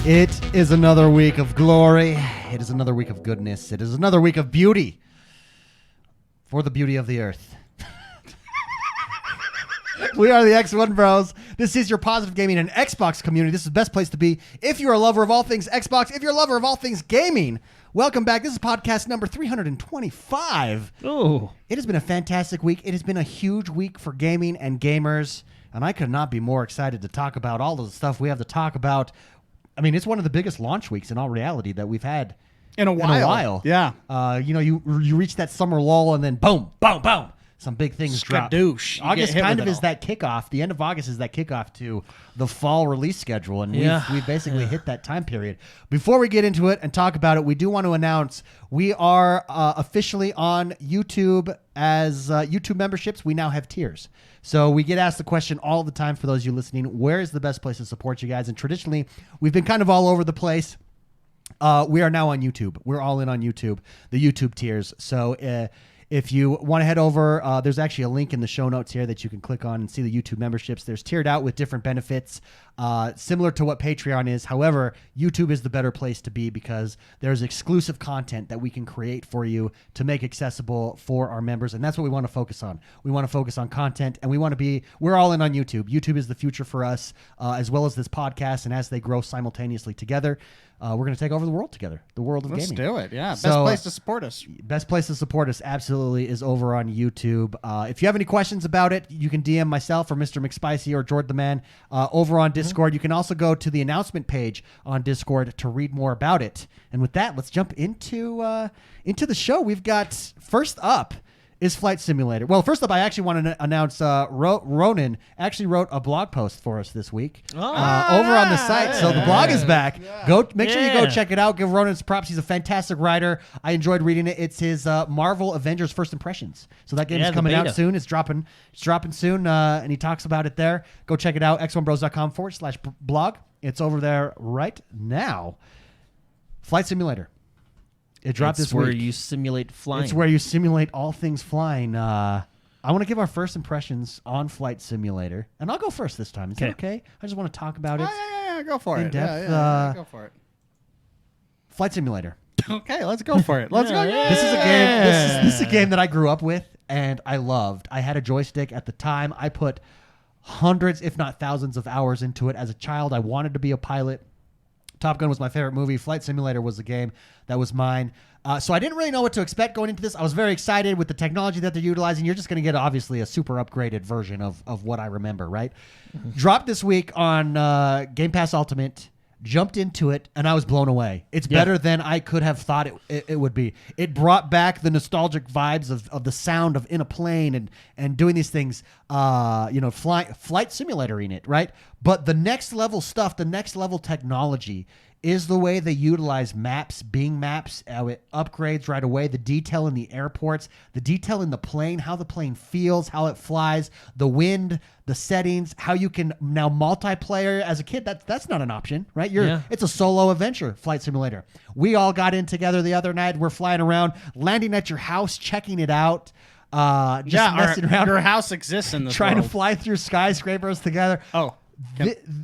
It is another week of glory. It is another week of goodness. It is another week of beauty for the beauty of the earth. We are the XoneBros. This is your positive gaming and Xbox community. This is the best place to be if you're a lover of all things Xbox, if you're a lover of all things gaming. Welcome back. This is podcast number 325. Oh, It has been a fantastic week. It has been a huge week for gaming and gamers, and I could not be more excited to talk about all of the stuff we have to talk about. I mean, it's one of the biggest launch weeks in all reality that we've had in a while. Yeah. You reach that summer lull and then boom, boom, boom. Some big things drop. Skadoosh. August kind of is that kickoff. The end of August is that kickoff to the fall release schedule, and we've basically hit that time period. Before we get into it and talk about it, we do want to announce we are officially on YouTube as YouTube memberships. We now have tiers. So we get asked the question all the time for those of you listening, where is the best place to support you guys? And traditionally, we've been kind of all over the place. We are now on YouTube. We're all in on YouTube, the YouTube tiers. So if you want to head over, there's actually a link in the show notes here that you can click on and see the YouTube memberships. There's tiered out with different benefits, similar to what Patreon is. However, YouTube is the better place to be because there's exclusive content that we can create for you to make accessible for our members. And that's what we want to focus on. We want to focus on content, and we're all in on YouTube. YouTube is the future for us, as well as this podcast. And as they grow simultaneously together, we're going to take over the world together, the world of gaming. Let's do it, yeah. So, best place to support us. Best place to support us absolutely is over on YouTube. If you have any questions about it, you can DM myself or Mr. McSpicy or Jordan the Man over on Discord. You can also go to the announcement page on Discord to read more about it. And with that, let's jump into the show. We've got, first up, is Flight Simulator. Well, first up, I actually want to announce Ronan actually wrote a blog post for us this week over on the site. So the blog is back. Make sure you go check it out. Give Ronan his props. He's a fantastic writer. I enjoyed reading it. It's his Marvel Avengers First Impressions. So that game is coming out soon. It's dropping soon, and he talks about it there. Go check it out, XoneBros.com/blog. It's over there right now. Flight Simulator. It dropped this week. It's where you simulate flying. It's where you simulate all things flying. I want to give our first impressions on Flight Simulator. And I'll go first this time. Is that okay? I just want to talk about it. Yeah, go for it. Depth, go for it. Flight Simulator. Okay, let's go for it. Let's go. Yeah. This is a game. This is a game that I grew up with and I loved. I had a joystick at the time. I put hundreds, if not thousands, of hours into it as a child. I wanted to be a pilot. Top Gun was my favorite movie. Flight Simulator was the game that was mine. So I didn't really know what to expect going into this. I was very excited with the technology that they're utilizing. You're just going to get, obviously, a super upgraded version of what I remember, right? Mm-hmm. Dropped this week on Game Pass Ultimate. Jumped into it, and I was blown away. It's better than I could have thought it would be. It brought back the nostalgic vibes of the sound of in a plane and doing these things, flight simulator in it, right? But the next level stuff, the next level technology is the way they utilize maps, Bing Maps, how it upgrades right away, the detail in the airports, the detail in the plane, how the plane feels, how it flies, the wind, the settings, how you can now multiplayer. As a kid, that's not an option, right? It's a solo adventure, Flight Simulator. We all got in together the other night. We're flying around, landing at your house, checking it out. Messing around. Your house exists in this trying world. to fly through skyscrapers together. Oh,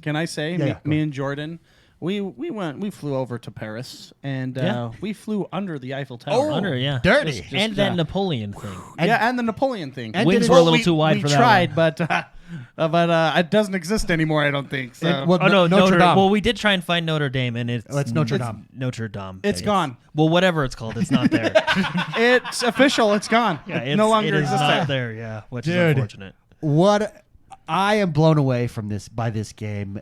can I say, me and Jordan, we flew over to Paris, and we flew under the Eiffel Tower. Dirty. And that Napoleon thing. And the Napoleon thing. And wings were a little too wide for that. We tried, but it doesn't exist anymore, I don't think. So. Notre Dame. Well, we did try and find Notre Dame, and it's Notre Dame. Notre Dame. It's gone. Well, whatever it's called, it's not there. It's official. It's gone. Yeah, it no longer exists. Not there. Yeah, which is unfortunate. What I am blown away by this game.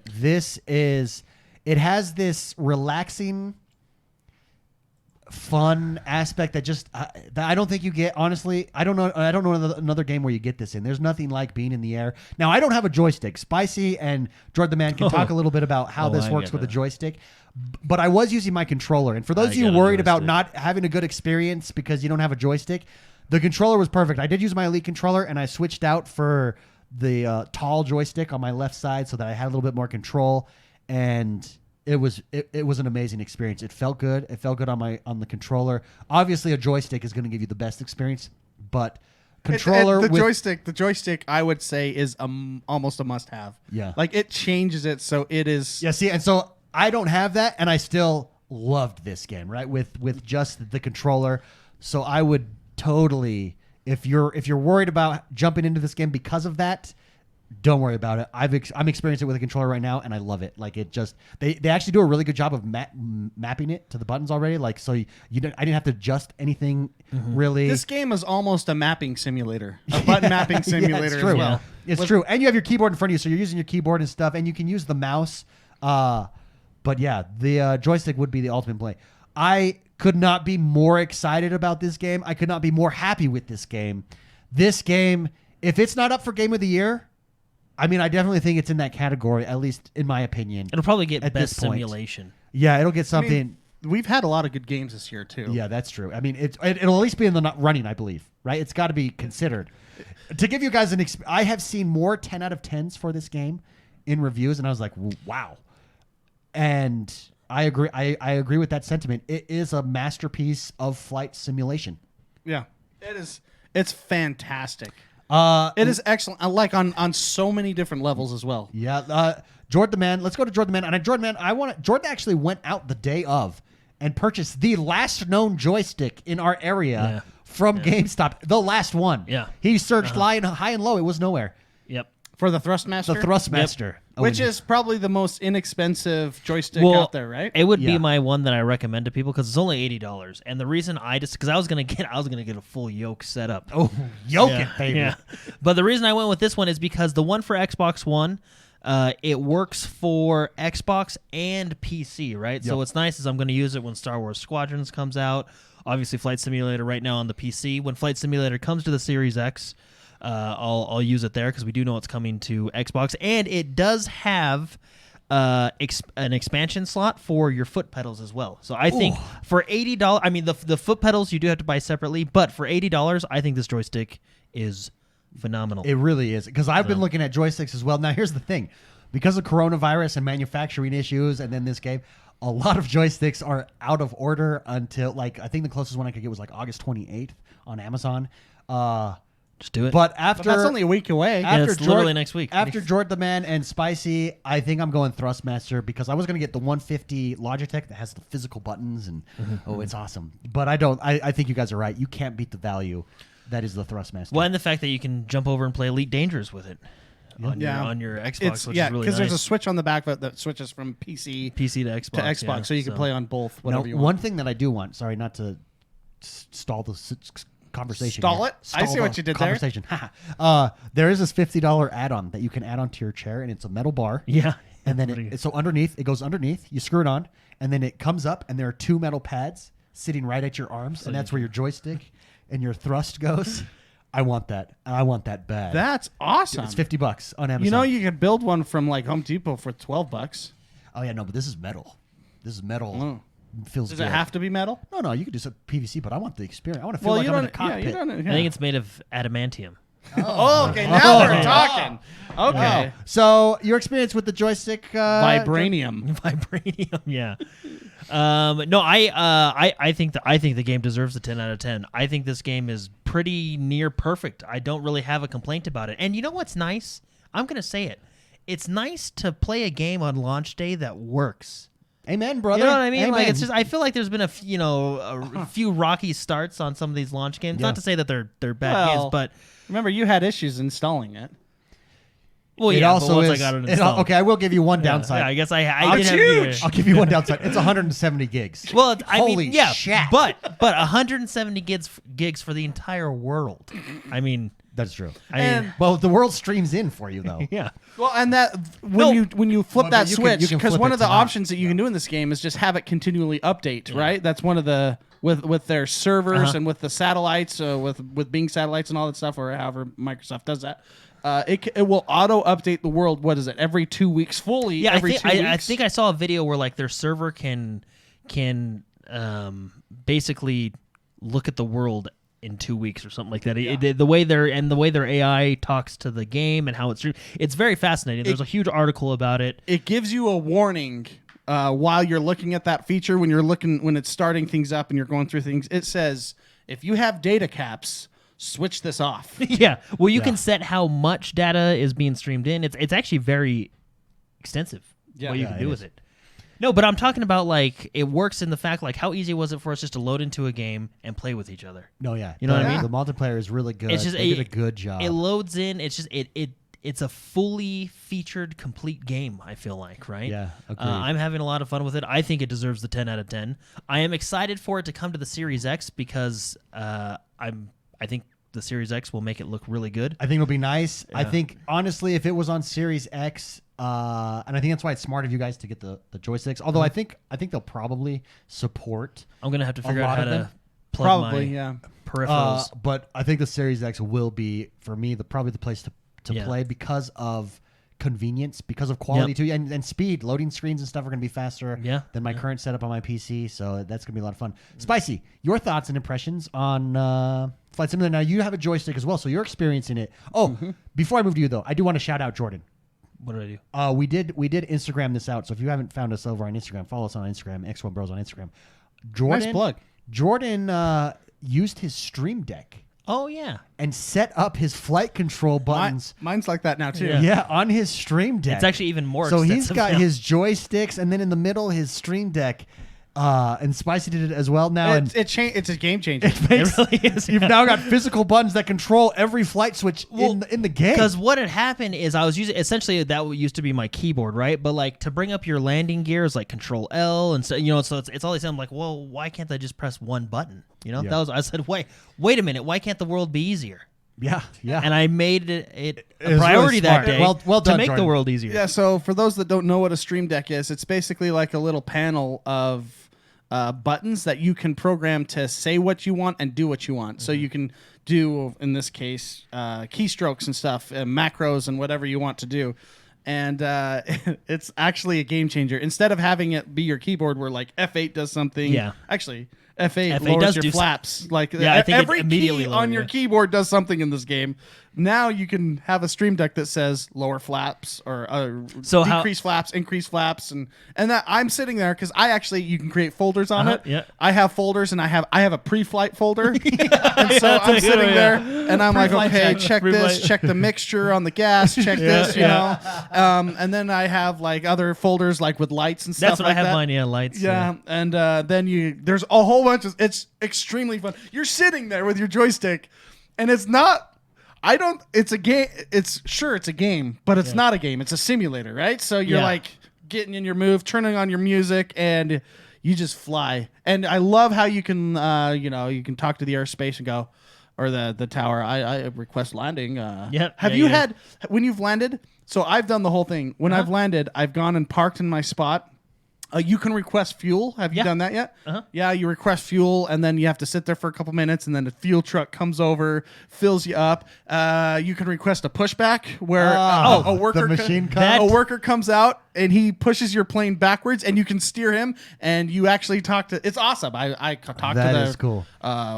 It has this relaxing, fun aspect that that I don't think you get. Honestly, I don't know another game where you get this in. There's nothing like being in the air. Now, I don't have a joystick. Spicy and Jordan the Man can talk a little bit about how this works with a joystick. But I was using my controller. And for those of you worried about not having a good experience because you don't have a joystick, the controller was perfect. I did use my Elite controller, and I switched out for the tall joystick on my left side so that I had a little bit more control. And it was an amazing experience. It felt good. It felt good on the controller. Obviously, a joystick is going to give you the best experience, but controller the joystick I would say is almost a must-have. Yeah, like it changes it so it is. Yeah, see, and so I don't have that, and I still loved this game, right? With just the controller. So I would totally, if you're worried about jumping into this game because of that, don't worry about it. I'm experiencing it with a controller right now, and I love it. Like it just they actually do a really good job of mapping it to the buttons already. Like so I didn't have to adjust anything really. This game is almost a mapping simulator, a button mapping simulator it's true. as well. It's true, and you have your keyboard in front of you, so you're using your keyboard and stuff, and you can use the mouse. But yeah, the joystick would be the ultimate play. I could not be more excited about this game. I could not be more happy with this game. This game, if it's not up for Game of the Year, I mean, I definitely think it's in that category, at least in my opinion. It'll probably get at best this point. simulation. Yeah, it'll get something. I mean, we've had a lot of good games this year too. Yeah, that's true. I mean, it'll at least be in the running, I believe. Right? It's got to be considered. To give you guys I have seen more 10 out of 10s for this game in reviews, and I was like, wow. And I agree. I agree with that sentiment. It is a masterpiece of flight simulation. Yeah, it is. It's fantastic. It is excellent. I like on so many different levels as well. Yeah. Jordan the Man. Let's go to Jordan the Man. And Jordan actually went out the day of and purchased the last known joystick in our area from GameStop. The last one. Yeah. He searched high and low. It was nowhere. Yep. For the Thrustmaster? The Thrustmaster. Yep. Which is probably the most inexpensive joystick out there, right? It would be my one that I recommend to people because it's only $80. And the reason because I was gonna get a full yoke setup. Oh, yoke it, baby. Yeah. But the reason I went with this one is because the one for Xbox One, it works for Xbox and PC, right? Yep. So what's nice is I'm going to use it when Star Wars Squadrons comes out. Obviously, Flight Simulator right now on the PC. When Flight Simulator comes to the Series X, I'll use it there because we do know it's coming to Xbox, and it does have an expansion slot for your foot pedals as well. So I think for $80, I mean the foot pedals you do have to buy separately, but for $80, I think this joystick is phenomenal. It really is, because I've been looking at joysticks as well. Now here's the thing, because of coronavirus and manufacturing issues, and then this game, a lot of joysticks are out of order until I think the closest one I could get was August 28th on Amazon. Just do it. But that's only a week away. It's literally next week. After Jordan the Man and Spicy, I think I'm going Thrustmaster because I was going to get the 150 Logitech that has the physical buttons and it's awesome. But I don't. I think you guys are right. You can't beat the value that is the Thrustmaster. Well, and the fact that you can jump over and play Elite Dangerous with it on your Xbox, which is really nice. because there's a switch on the back that switches from PC to Xbox, so you can play on both. Whatever you want. One thing that I do want. Sorry, not to stall the conversation. Stall it? I see what you did conversation. There is this $50 add-on that you can add onto your chair, and it's a metal bar. Yeah. And then so underneath, it goes underneath. You screw it on, and then it comes up, and there are two metal pads sitting right at your arms, and that's where your joystick and your thrust goes. I want that. I want that bad. That's awesome. It's $50 on Amazon. You know, you could build one from Home Depot for $12. Oh yeah, no, but this is metal. This is metal. Oh. Feels Does good. it have to be metal? No, you could do some PVC, but I want the experience. I want to feel like I'm in a cockpit. I think it's made of adamantium. Okay, now we're talking. Okay. So your experience with the joystick? Vibranium. Vibranium, yeah. No, I think the game deserves a 10 out of 10. I think this game is pretty near perfect. I don't really have a complaint about it. And you know what's nice? I'm going to say it. It's nice to play a game on launch day that works. Amen, brother. You know what I mean? Amen. Like it's just I feel like there's been a few rocky starts on some of these launch games. Yeah. Not to say that they're bad games, but remember you had issues installing it. Well, it yeah, also but once is, I got it installed. okay, I will give you one downside. Yeah, I guess I it's did huge. I'll give you one downside. It's 170 gigs. Well, Holy shit. but 170 gigs for the entire world. I mean, that's true. Well, the world streams in for you though. yeah. Well, and that when you flip that you switch, can because flip one it of the to that. options that you can do in this game is just have it continually update, right? That's one of the with their servers and with the satellites, with Bing satellites and all that stuff, or however Microsoft does that. It will auto update the world. What is it? Every 2 weeks, fully. Yeah, every 2 weeks. I think I saw a video where their server can basically look at the world in 2 weeks or something like that. Yeah. The way their AI talks to the game and how it's very fascinating. There's a huge article about it. It gives you a warning while you're looking at that feature when it's starting things up and you're going through things. It says if you have data caps, switch this off. Yeah. Well, you can set how much data is being streamed in. It's actually very extensive. Yeah. What you can do with it. No, but I'm talking about like it works in the fact like how easy was it for us just to load into a game and play with each other? No, yeah. You know what I mean? The multiplayer is really good. It's just they did a good job. It loads in. It's just it's a fully featured, complete game. I feel like, right? Yeah, agreed. I'm having a lot of fun with it. I think it deserves the 10 out of 10. I am excited for it to come to the Series X because I think the Series X will make it look really good. I think it'll be nice. Yeah. I think honestly, if it was on Series X, and I think that's why it's smart of you guys to get the joysticks. Although I think they'll probably support. I'm gonna have to figure a out lot how of to them. plug Probably, my yeah. peripherals. But I think the Series X will be for me probably the place to Yeah. play because of convenience, because of quality too, and speed. Loading screens and stuff are going to be faster than my current setup on my PC, so that's going to be a lot of fun. Spicy, your thoughts and impressions on Flight Simulator? Now you have a joystick as well, so you're experiencing it. Oh, before I move to you though, I do want to shout out Jordan. What did I do? We did Instagram this out, so if you haven't found us over on Instagram, follow us on Instagram, XoneBros on Instagram. Jordan, Nice plug. Jordan used his Stream Deck Oh yeah. and set up his flight control buttons. Mine's like that now too. Yeah, on his Stream Deck. It's actually even more. So he's extensive got now. his joysticks, and then in the middle his Stream Deck. And Spicy did it as well now. It's a game changer. It really is. You've now got physical buttons that control every flight switch in the game. Because what had happened is I was using essentially that used to be my keyboard, right? But like to bring up your landing gear is like Control L, and so it's all these. I'm like, well, why can't I just press one button? I said, wait a minute, why can't the world be easier? Yeah. And I made it a was priority really that smart. day Well to done, make Jordan. the world easier. Yeah, so for those that don't know what a Stream Deck is, it's basically like a little panel of buttons that you can program to say what you want and do what you want. So you can do, in this case, keystrokes and stuff, macros and whatever you want to do. And it's actually a game changer. Instead of having it be your keyboard where like F8 does something. Yeah. Actually, F8 F8 lowers does your do flaps. Like Yeah, I think it every immediately key lower, on your yeah. keyboard does something in this game. Now you can have a Stream Deck that says lower flaps or So how- decrease flaps, increase flaps, and that I'm sitting there because you can create folders on it. Yeah. I have folders, and I have a pre-flight folder, and so I'm sitting there, and I'm like, Pre-flight okay, check. check this, Pre-flight. check the mixture on the gas, check this, you know, and then I have like other folders like with lights and stuff. That's what like I have that. mine. Yeah, lights. Yeah, and then there's a whole bunch of. It's extremely fun. You're sitting there with your joystick, and it's not. It's a game. It's a game, but it's not a game. It's a simulator, right? So you're Yeah. like getting in your move, turning on your music, and you just fly. And I love how you can, you can talk to the airspace and go, or the tower. I request landing. Yep. Have Yeah, you yeah. had when you've landed? So I've done the whole thing. When I've landed, I've gone and parked in my spot. You can request fuel. Have you Yeah. done that yet? Uh-huh. Yeah, you request fuel, and then you have to sit there for a couple minutes, and then the fuel truck comes over, fills you up. You can request a pushback where a worker the machine That- a worker comes out and he pushes your plane backwards, and you can steer him, and you actually talk to. It's awesome. I talked to That the is cool.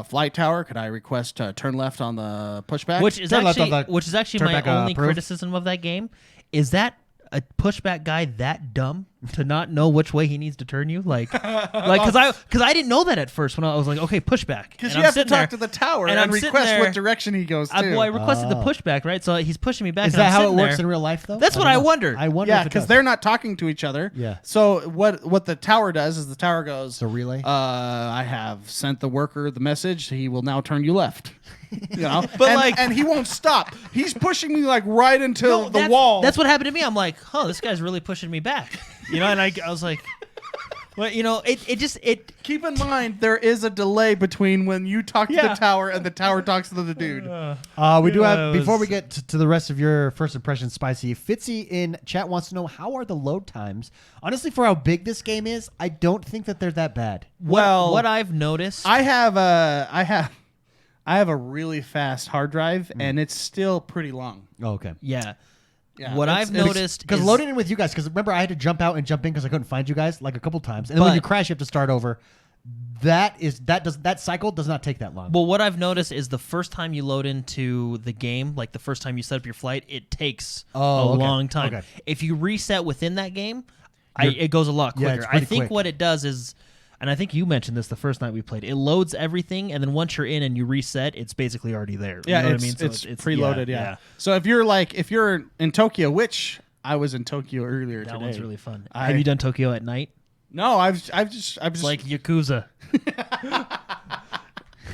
flight tower. Could I request turn left on the pushback? Which is Turn left on actually turn my back, only approved. criticism of that game is that a pushback guy that dumb to not know which way he needs to turn you, because I didn't know that at first when I was like, okay, pushback, because And you I'm have to sitting talk there, to the tower and and I'm sitting request there- what direction he goes to. I requested the Oh. pushback, right? So he's pushing me back. Is and that I'm how it sitting works there. in real life, though? That's what don't I know. wondered. I wonder. Yeah, if it because does. they're not talking to each other. Yeah. So what the tower does is the tower goes. It's a relay? I have sent the worker the message. He will now turn you left. You know, But and he won't stop. He's pushing me like right into the that's, wall. That's what happened to me. I'm like, oh, this guy's really pushing me back. And I was like, well, it Keep in mind there is a delay between when you talk to the Yeah. tower and the tower talks to the dude. We do Yeah, have, it before we was- get to the rest of your first impressions, Spicy, Fitzy in chat wants to know, how are the load times? Honestly, for how big this game is, I don't think that they're that bad. what I've noticed. I have a really fast hard drive, and it's still pretty long. Oh, okay. yeah. Yeah, What it's- I've it's- noticed Because is loading in with you guys, because remember I had to jump out and jump in because I couldn't find you guys like a couple times, and then when But- you crash, you have to start over. That cycle does not take that long. Well, what I've noticed is the first time you load into the game, like the first time you set up your flight, it takes a okay. long time. Okay. If you reset within that game, it goes a lot Yeah, quicker. it's I pretty think quick. what it does is, and I think you mentioned this the first night we played, it loads everything, and then once you're in and you reset, it's basically already there. Yeah, you know it's, what I mean? So it's preloaded. yeah, Yeah. So if you're in Tokyo, which I was in Tokyo earlier That today. one's really fun. I- Have you done Tokyo at night? No, I've just It's like Yakuza.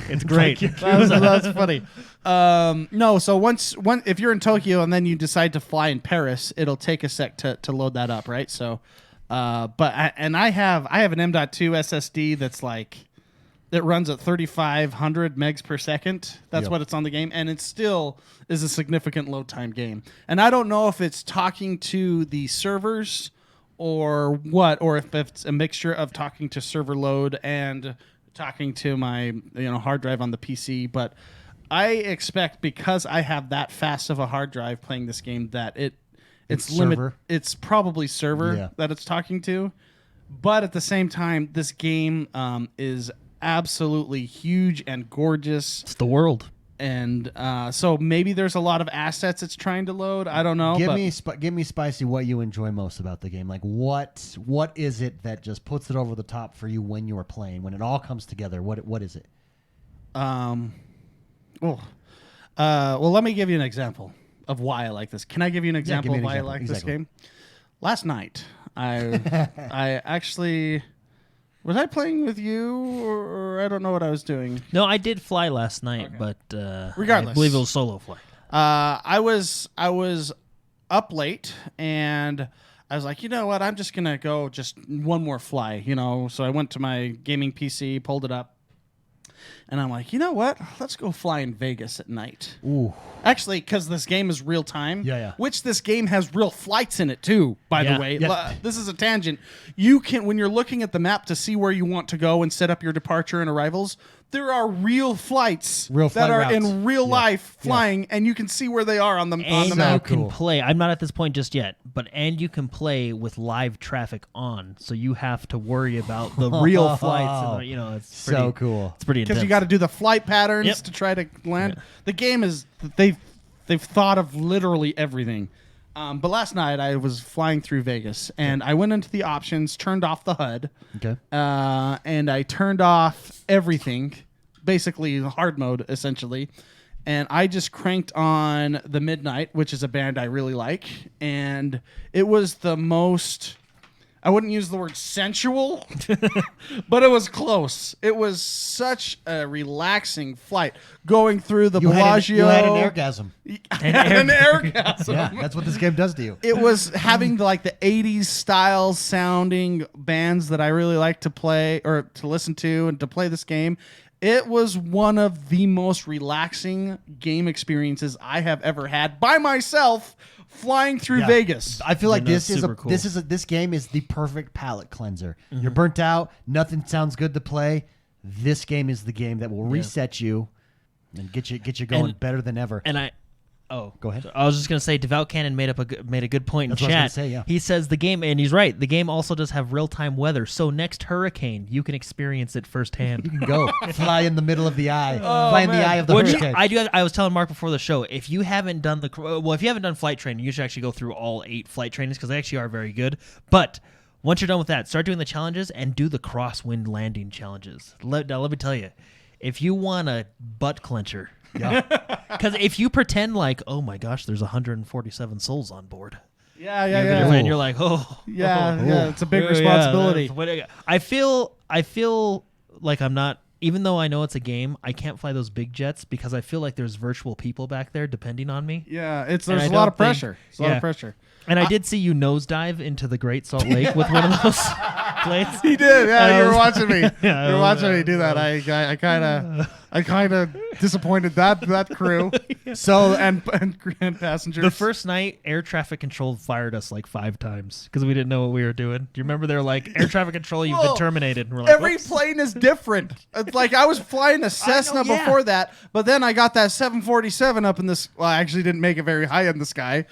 It's great. that's funny. No, so if you're in Tokyo and then you decide to fly in Paris, it'll take a sec to load that up, right? So, I have an M.2 SSD that's like that runs at 3,500 megs per second. That's what it's on the game, and it still is a significant load time game. And I don't know if it's talking to the servers or what, or if it's a mixture of talking to server load and talking to my hard drive on the PC. But I expect, because I have that fast of a hard drive playing this game, that it's probably server that it's talking to. But at the same time, this game is absolutely huge and gorgeous. It's the world. And so maybe there's a lot of assets it's trying to load. I don't know. Give me, Spicy, what you enjoy most about the game. Like, what is it that just puts it over the top for you when you're playing? When it all comes together, what is it? Well, let me give you an example of why I like this. Can I give you an example of why I like this game? Last night, I actually... Was I playing with you, or I don't know what I was doing? No, I did fly last night, but regardless, I believe it was solo flight. I was up late, and I was like, you know what? I'm just gonna go just one more fly, So I went to my gaming PC, pulled it up, and I'm like, you know what? Let's go fly in Vegas at night. Ooh. Actually, because this game is real time. Yeah. Which this game has real flights in it too, by the way. Yeah. This is a tangent. You can, when you're looking at the map to see where you want to go and set up your departure and arrivals, there are real flights that are routes. in real life flying, and you can see where they are on the And map. you can play. I'm not at this point just yet, and you can play with live traffic on, so you have to worry about the real flights. And, it's so cool. It's pretty intense. Because you got to do the flight patterns to try to land. Yeah. The game is they've thought of literally everything. But last night I was flying through Vegas, and I went into the options, turned off the HUD, and I turned off everything, basically hard mode essentially, and I just cranked on the Midnight, which is a band I really like, and it was the most... I wouldn't use the word sensual, but it was close. It was such a relaxing flight going through the Bellagio. You had an orgasm. An orgasm. Yeah, that's what this game does to you. It was having the 80s style sounding bands that I really like to play or to listen to and to play this game. It was one of the most relaxing game experiences I have ever had by myself. Flying through Vegas. I feel like this cool. this game is the perfect palate cleanser. You're burnt out. Nothing sounds good to play. This game is the game that will reset you and get you going better than ever. And go ahead. I was just gonna say, Devout Cannon made a good point That's in what I chat. was gonna say, yeah. He says the game, and he's right. The game also does have real time weather. So next hurricane, you can experience it firsthand. You can go fly in the middle of the eye, fly in the eye of the hurricane. I was telling Mark before the show, if you haven't done flight training, you should actually go through all 8 flight trainings because they actually are very good. But once you're done with that, start doing the challenges and do the crosswind landing challenges. Let me tell you, if you want a butt clencher. Yeah, because if you pretend like, oh my gosh, there's 147 souls on board. Yeah. And you're like, it's a big responsibility. I feel like I'm not, even though I know it's a game, I can't fly those big jets because I feel like there's virtual people back there depending on me. Yeah, there's a lot of pressure. It's a lot of pressure. And I did see you nosedive into the Great Salt Lake with one of those planes. He did. Yeah, you were watching me. You were watching me do that. I kind of disappointed that crew. So and passengers. The first night, air traffic control fired us like 5 times because we didn't know what we were doing. Do you remember they're like, air traffic control, you've been terminated. And we're like, every plane is different. It's like I was flying a Cessna before that, but then I got that 747 up in this. Well, I actually didn't make it very high in the sky.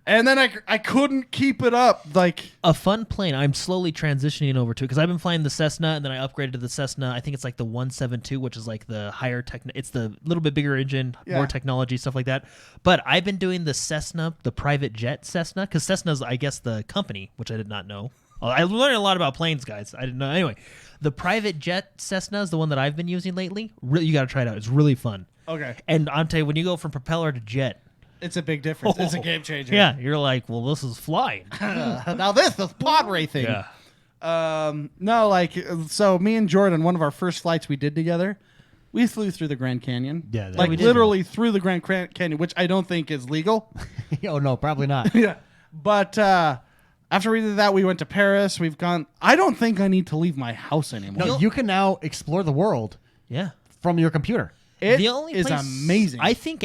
And then I couldn't keep it up. Like a fun plane, I'm slowly transitioning over to because I've been flying the Cessna, and then I upgraded to the Cessna. I think it's like the 172, which is like the higher it's the little bit bigger engine, more technology, stuff like that. But I've been doing the Cessna, the private jet Cessna, because Cessna's, I guess, the company, which I did not know. I learned a lot about planes, guys. I didn't know. Anyway, the private jet Cessna is the one that I've been using lately. Really, you got to try it out. It's really fun. Okay. And I'll tell you, when you go from propeller to jet. It's a big difference. It's a game changer. Yeah, you're like, well, this is flying. Now this is pod racing. Yeah. No, like so. Me and Jordan, one of our first flights we did together, we flew through the Grand Canyon. Yeah, like we did. literally through the Grand Canyon, which I don't think is legal. Oh no, probably not. Yeah, but after we did that, we went to Paris. We've gone. I don't think I need to leave my house anymore. No, you can now explore the world Yeah. from your computer. It The only is place amazing. I think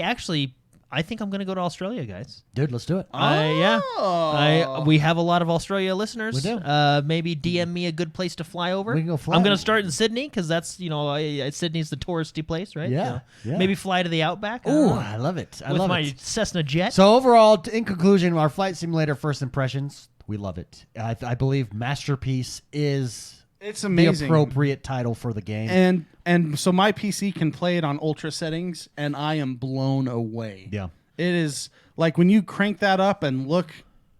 I'm going to go to Australia, guys. Dude, let's do it. We have a lot of Australia listeners. We do. Maybe DM me a good place to fly over. We can go fly. I'm going to start in Sydney because that's Sydney's the touristy place, right? Yeah, yeah. Maybe fly to the Outback. Ooh, I love it. I with love my it. Cessna jet. So overall, in conclusion, our Flight Simulator first impressions, we love it. I believe Masterpiece is it's the amazing. appropriate title for the game. And so my PC can play it on ultra settings, and I am blown away. Yeah. It is like when you crank that up and look,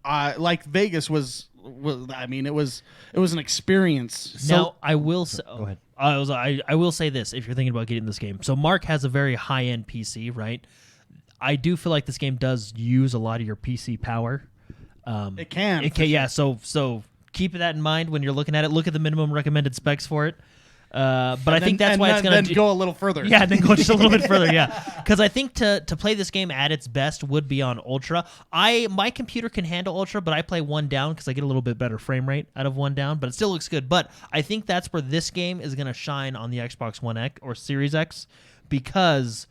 like Vegas was. I mean, it was an experience. Now I will say, go ahead. I will say this: if you're thinking about getting this game, so Mark has a very high end PC, right? I do feel like this game does use a lot of your PC power. It can. It can, yeah. So keep that in mind when you're looking at it. Look at the minimum recommended specs for it. But I think that's why it's going to go a little further. Yeah, then go just a little bit further. Yeah, because I think to play this game at its best would be on ultra. My computer can handle ultra, but I play one down because I get a little bit better frame rate out of one down. But it still looks good. But I think that's where this game is going to shine on the Xbox One X or Series X because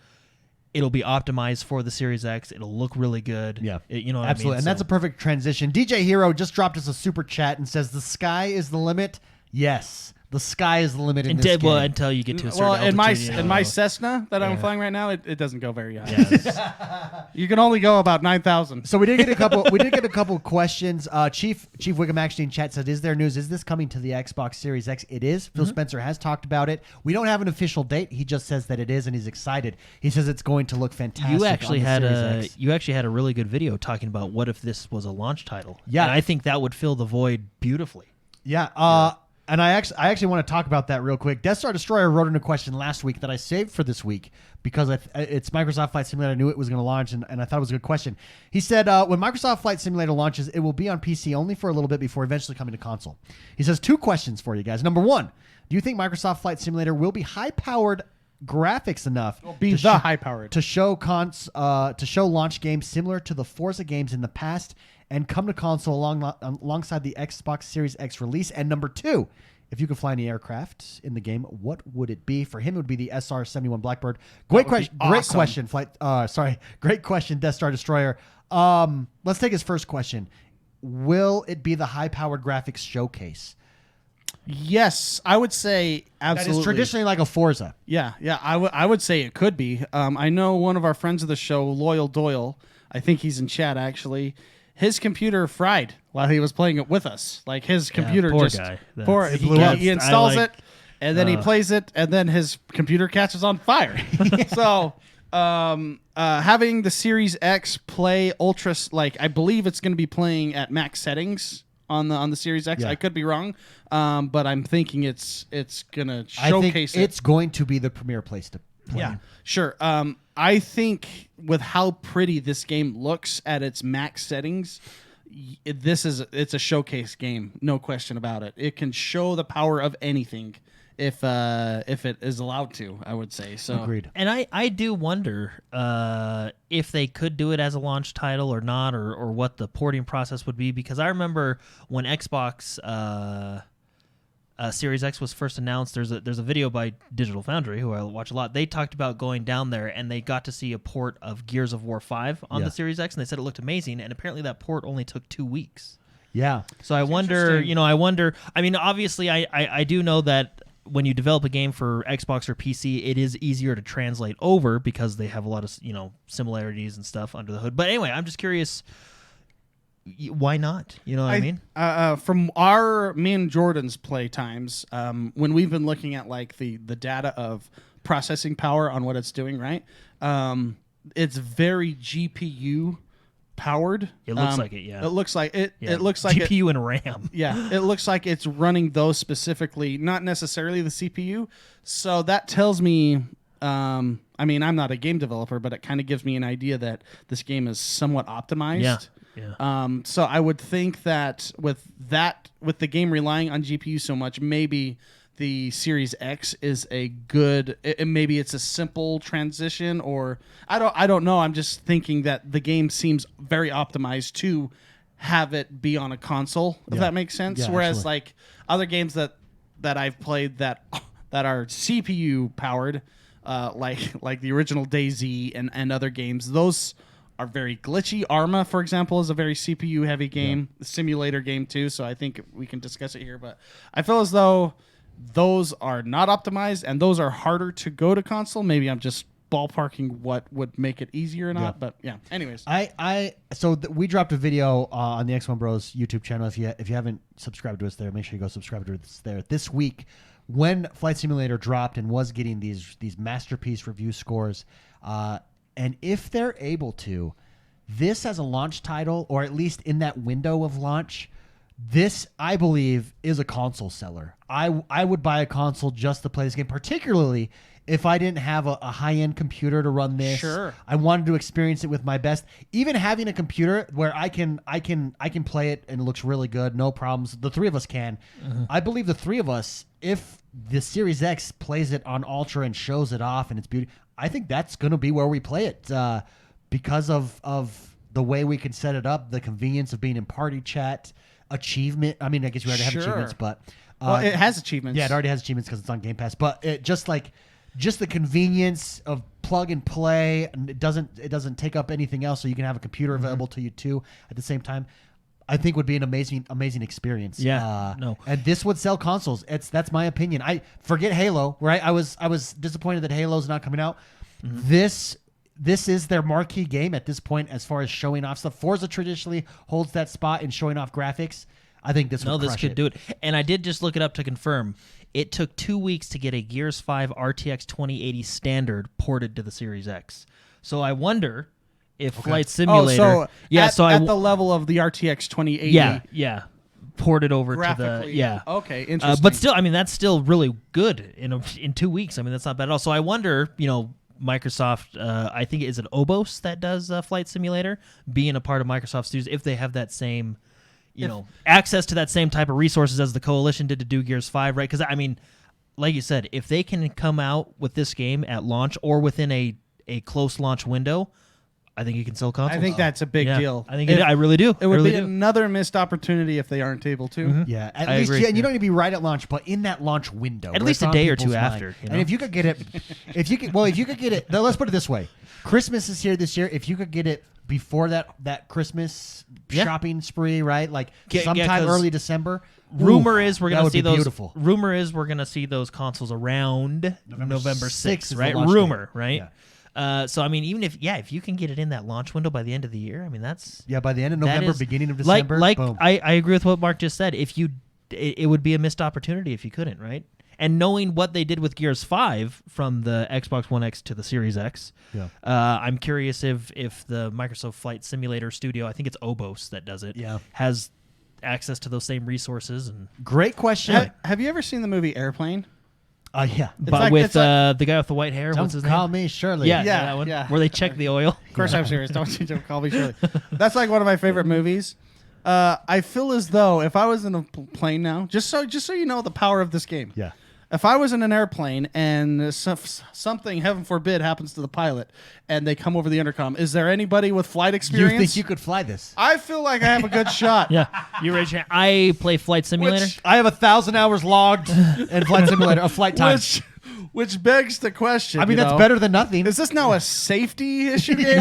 it'll be optimized for the Series X. It'll look really good. Yeah, you know what absolutely, I mean? and that's a perfect transition. DJ Hero just dropped us a super chat and says, "The sky is the limit." Yes, the sky is the limit in this game. Well, until you get to a certain altitude. In my Cessna that I'm flying right now, it doesn't go very high. Yeah, You can only go about 9,000. So we did get a couple. We did get a couple questions. Chief Wiggum actually in chat said, "Is there news? Is this coming to the Xbox Series X?" It is. Phil Spencer has talked about it. We don't have an official date. He just says that it is, and he's excited. He says it's going to look fantastic. You actually on the Series X. you actually had a really good video talking about what if this was a launch title. Yeah. And I think that would fill the void beautifully. Yeah. And I actually want to talk about that real quick. Death Star Destroyer wrote in a question last week that I saved for this week because it's Microsoft Flight Simulator. I knew it was going to launch, and I thought it was a good question. He said, when Microsoft Flight Simulator launches, it will be on PC only for a little bit before eventually coming to console. He says, 2 questions for you guys. Number 1, do you think Microsoft Flight Simulator will be high-powered graphics enough high-powered to show launch games similar to the Forza games in the past and come to console alongside the Xbox Series X release? And number 2, if you could fly any aircraft in the game, what would it be? For him, it would be the SR-71 Blackbird. Great question. Awesome. Great question, Death Star Destroyer. Let's take his first question. Will it be the high-powered graphics showcase? Yes, I would say absolutely. That is traditionally like a Forza. Yeah, I would say it could be. I know one of our friends of the show, Loyal Doyle. I think he's in chat actually. His computer fried while he was playing it with us. Like his computer poor just guy. he installs it and then he plays it and then his computer catches on fire. So having the Series X play ultra, like I believe it's going to be playing at max settings on the Series X. Yeah. I could be wrong, but I'm thinking it's going to showcase it's going to be the premier place to play. Yeah, sure. I think with how pretty this game looks at its max settings, it's a showcase game, no question about it. It can show the power of anything if it is allowed to, I would say. So Agreed. And I do wonder if they could do it as a launch title or not, or what the porting process would be, because I remember when Xbox Series X was first announced, there's a video by Digital Foundry, who I watch a lot. They talked about going down there and they got to see a port of Gears of War 5 on the Series X, and they said it looked amazing, and apparently that port only took 2 weeks. Yeah. So I wonder, I mean, obviously I do know that when you develop a game for Xbox or PC, it is easier to translate over because they have a lot of, similarities and stuff under the hood. But anyway, I'm just curious, why not? You know what I mean? From me and Jordan's play times, when we've been looking at like the data of processing power on what it's doing, right? It's very GPU powered. It looks like it, yeah. It looks like it. Yeah. It looks like GPU and RAM. Yeah, it looks like it's running those specifically, not necessarily the CPU. So that tells me. I mean, I'm not a game developer, but it kind of gives me an idea that this game is somewhat optimized. Yeah. Yeah. So I would think that with the game relying on GPU so much, maybe the Series X is a good. Maybe it's a simple transition, or I don't know. I'm just thinking that the game seems very optimized to have it be on a console. If that makes sense. Yeah, Whereas absolutely. like other games that I've played that are CPU powered, like the original DayZ and other games, those are very glitchy. Arma, for example, is a very CPU heavy game, simulator game too. So I think we can discuss it here. But I feel as though those are not optimized, and those are harder to go to console. Maybe I'm just ballparking what would make it easier or not. Yeah. But yeah. Anyways, We dropped a video on the XoneBros YouTube channel. If you haven't subscribed to us there, make sure you go subscribe to us there. This week, when Flight Simulator dropped and was getting these masterpiece review scores, and if they're able to, this as a launch title, or at least in that window of launch, this, I believe, is a console seller. I would buy a console just to play this game, particularly if I didn't have a high-end computer to run this. Sure. I wanted to experience it with my best. Even having a computer where I can play it and it looks really good, no problems. The three of us can. I believe the three of us, if the Series X plays it on Ultra and shows it off and its beauty, I think that's going to be where we play it because of the way we can set it up, the convenience of being in party chat, achievement. I mean, I guess we already have achievements, but well, it has achievements. yeah, it already has achievements because it's on Game Pass. But it just the convenience of plug and play. And it doesn't take up anything else, so you can have a computer available to you too at the same time. I think would be an amazing experience. Yeah, and this would sell consoles. That's my opinion. I forget Halo, right? I was disappointed that Halo's not coming out. This is their marquee game at this point as far as showing off stuff. Forza traditionally holds that spot in showing off graphics. I think this would crush could it. do it. And I did just look it up to confirm. It took 2 weeks to get a Gears 5 RTX 2080 standard ported to the Series X. So I wonder if Flight Simulator... Oh, so at at the level of the RTX 2080... Yeah. Ported over to the... graphically, Yeah. Okay, interesting. But still, I mean, that's still really good in 2 weeks. I mean, that's not bad at all. So I wonder, Microsoft, I think, is it Obos that does Flight Simulator, being a part of Microsoft Studios, if they have that same, access to that same type of resources as the Coalition did to do Gears 5, right? Because, I mean, like you said, if they can come out with this game at launch or within a close launch window, I think you can sell consoles. I think that's a big deal. I think I really do. It would really be do. another missed opportunity if they aren't able to. Yeah, at I least, agree. yeah, and you don't need to be right at launch, but in that launch window, At where least it's a on day or people's two mind. after, And if you could get it, if you could get it, now let's put it this way: Christmas is here this year. If you could get it before that Christmas shopping spree, right? Like sometime 'cause early December. Rumor is we're that going to would see be those. beautiful. Rumor is we're going to see those consoles around November 6th 6th, is the right? launch Rumor, date. right? So I mean, even if you can get it in that launch window by the end of the year, I mean that's By the end of that November, is- beginning of December, Like boom. I agree with what Mark just said. It would be a missed opportunity if you couldn't, right? And knowing what they did with Gears 5 from the Xbox One X to the Series X, I'm curious if the Microsoft Flight Simulator studio, I think it's Obos that does it, has access to those same resources. And Great question. Have you ever seen the movie Airplane? Yeah. but with the guy with the white hair, Don't what's his call name? me Shirley. Yeah, Yeah, that one. yeah. Where they check the oil. Of course, I'm serious. Don't you call me Shirley. That's like one of my favorite movies. I feel as though if I was in a plane now, just so you know the power of this game. Yeah. If I was in an airplane and something, heaven forbid, happens to the pilot and they come over the intercom, is there anybody with flight You experience? think you could fly this? I feel like I have a good shot. Yeah, you raise your hand. I play Flight Simulator. I have 1,000 hours logged in Flight Simulator of flight time. Which begs the question. I mean, that's better than nothing. Is this now a safety issue game?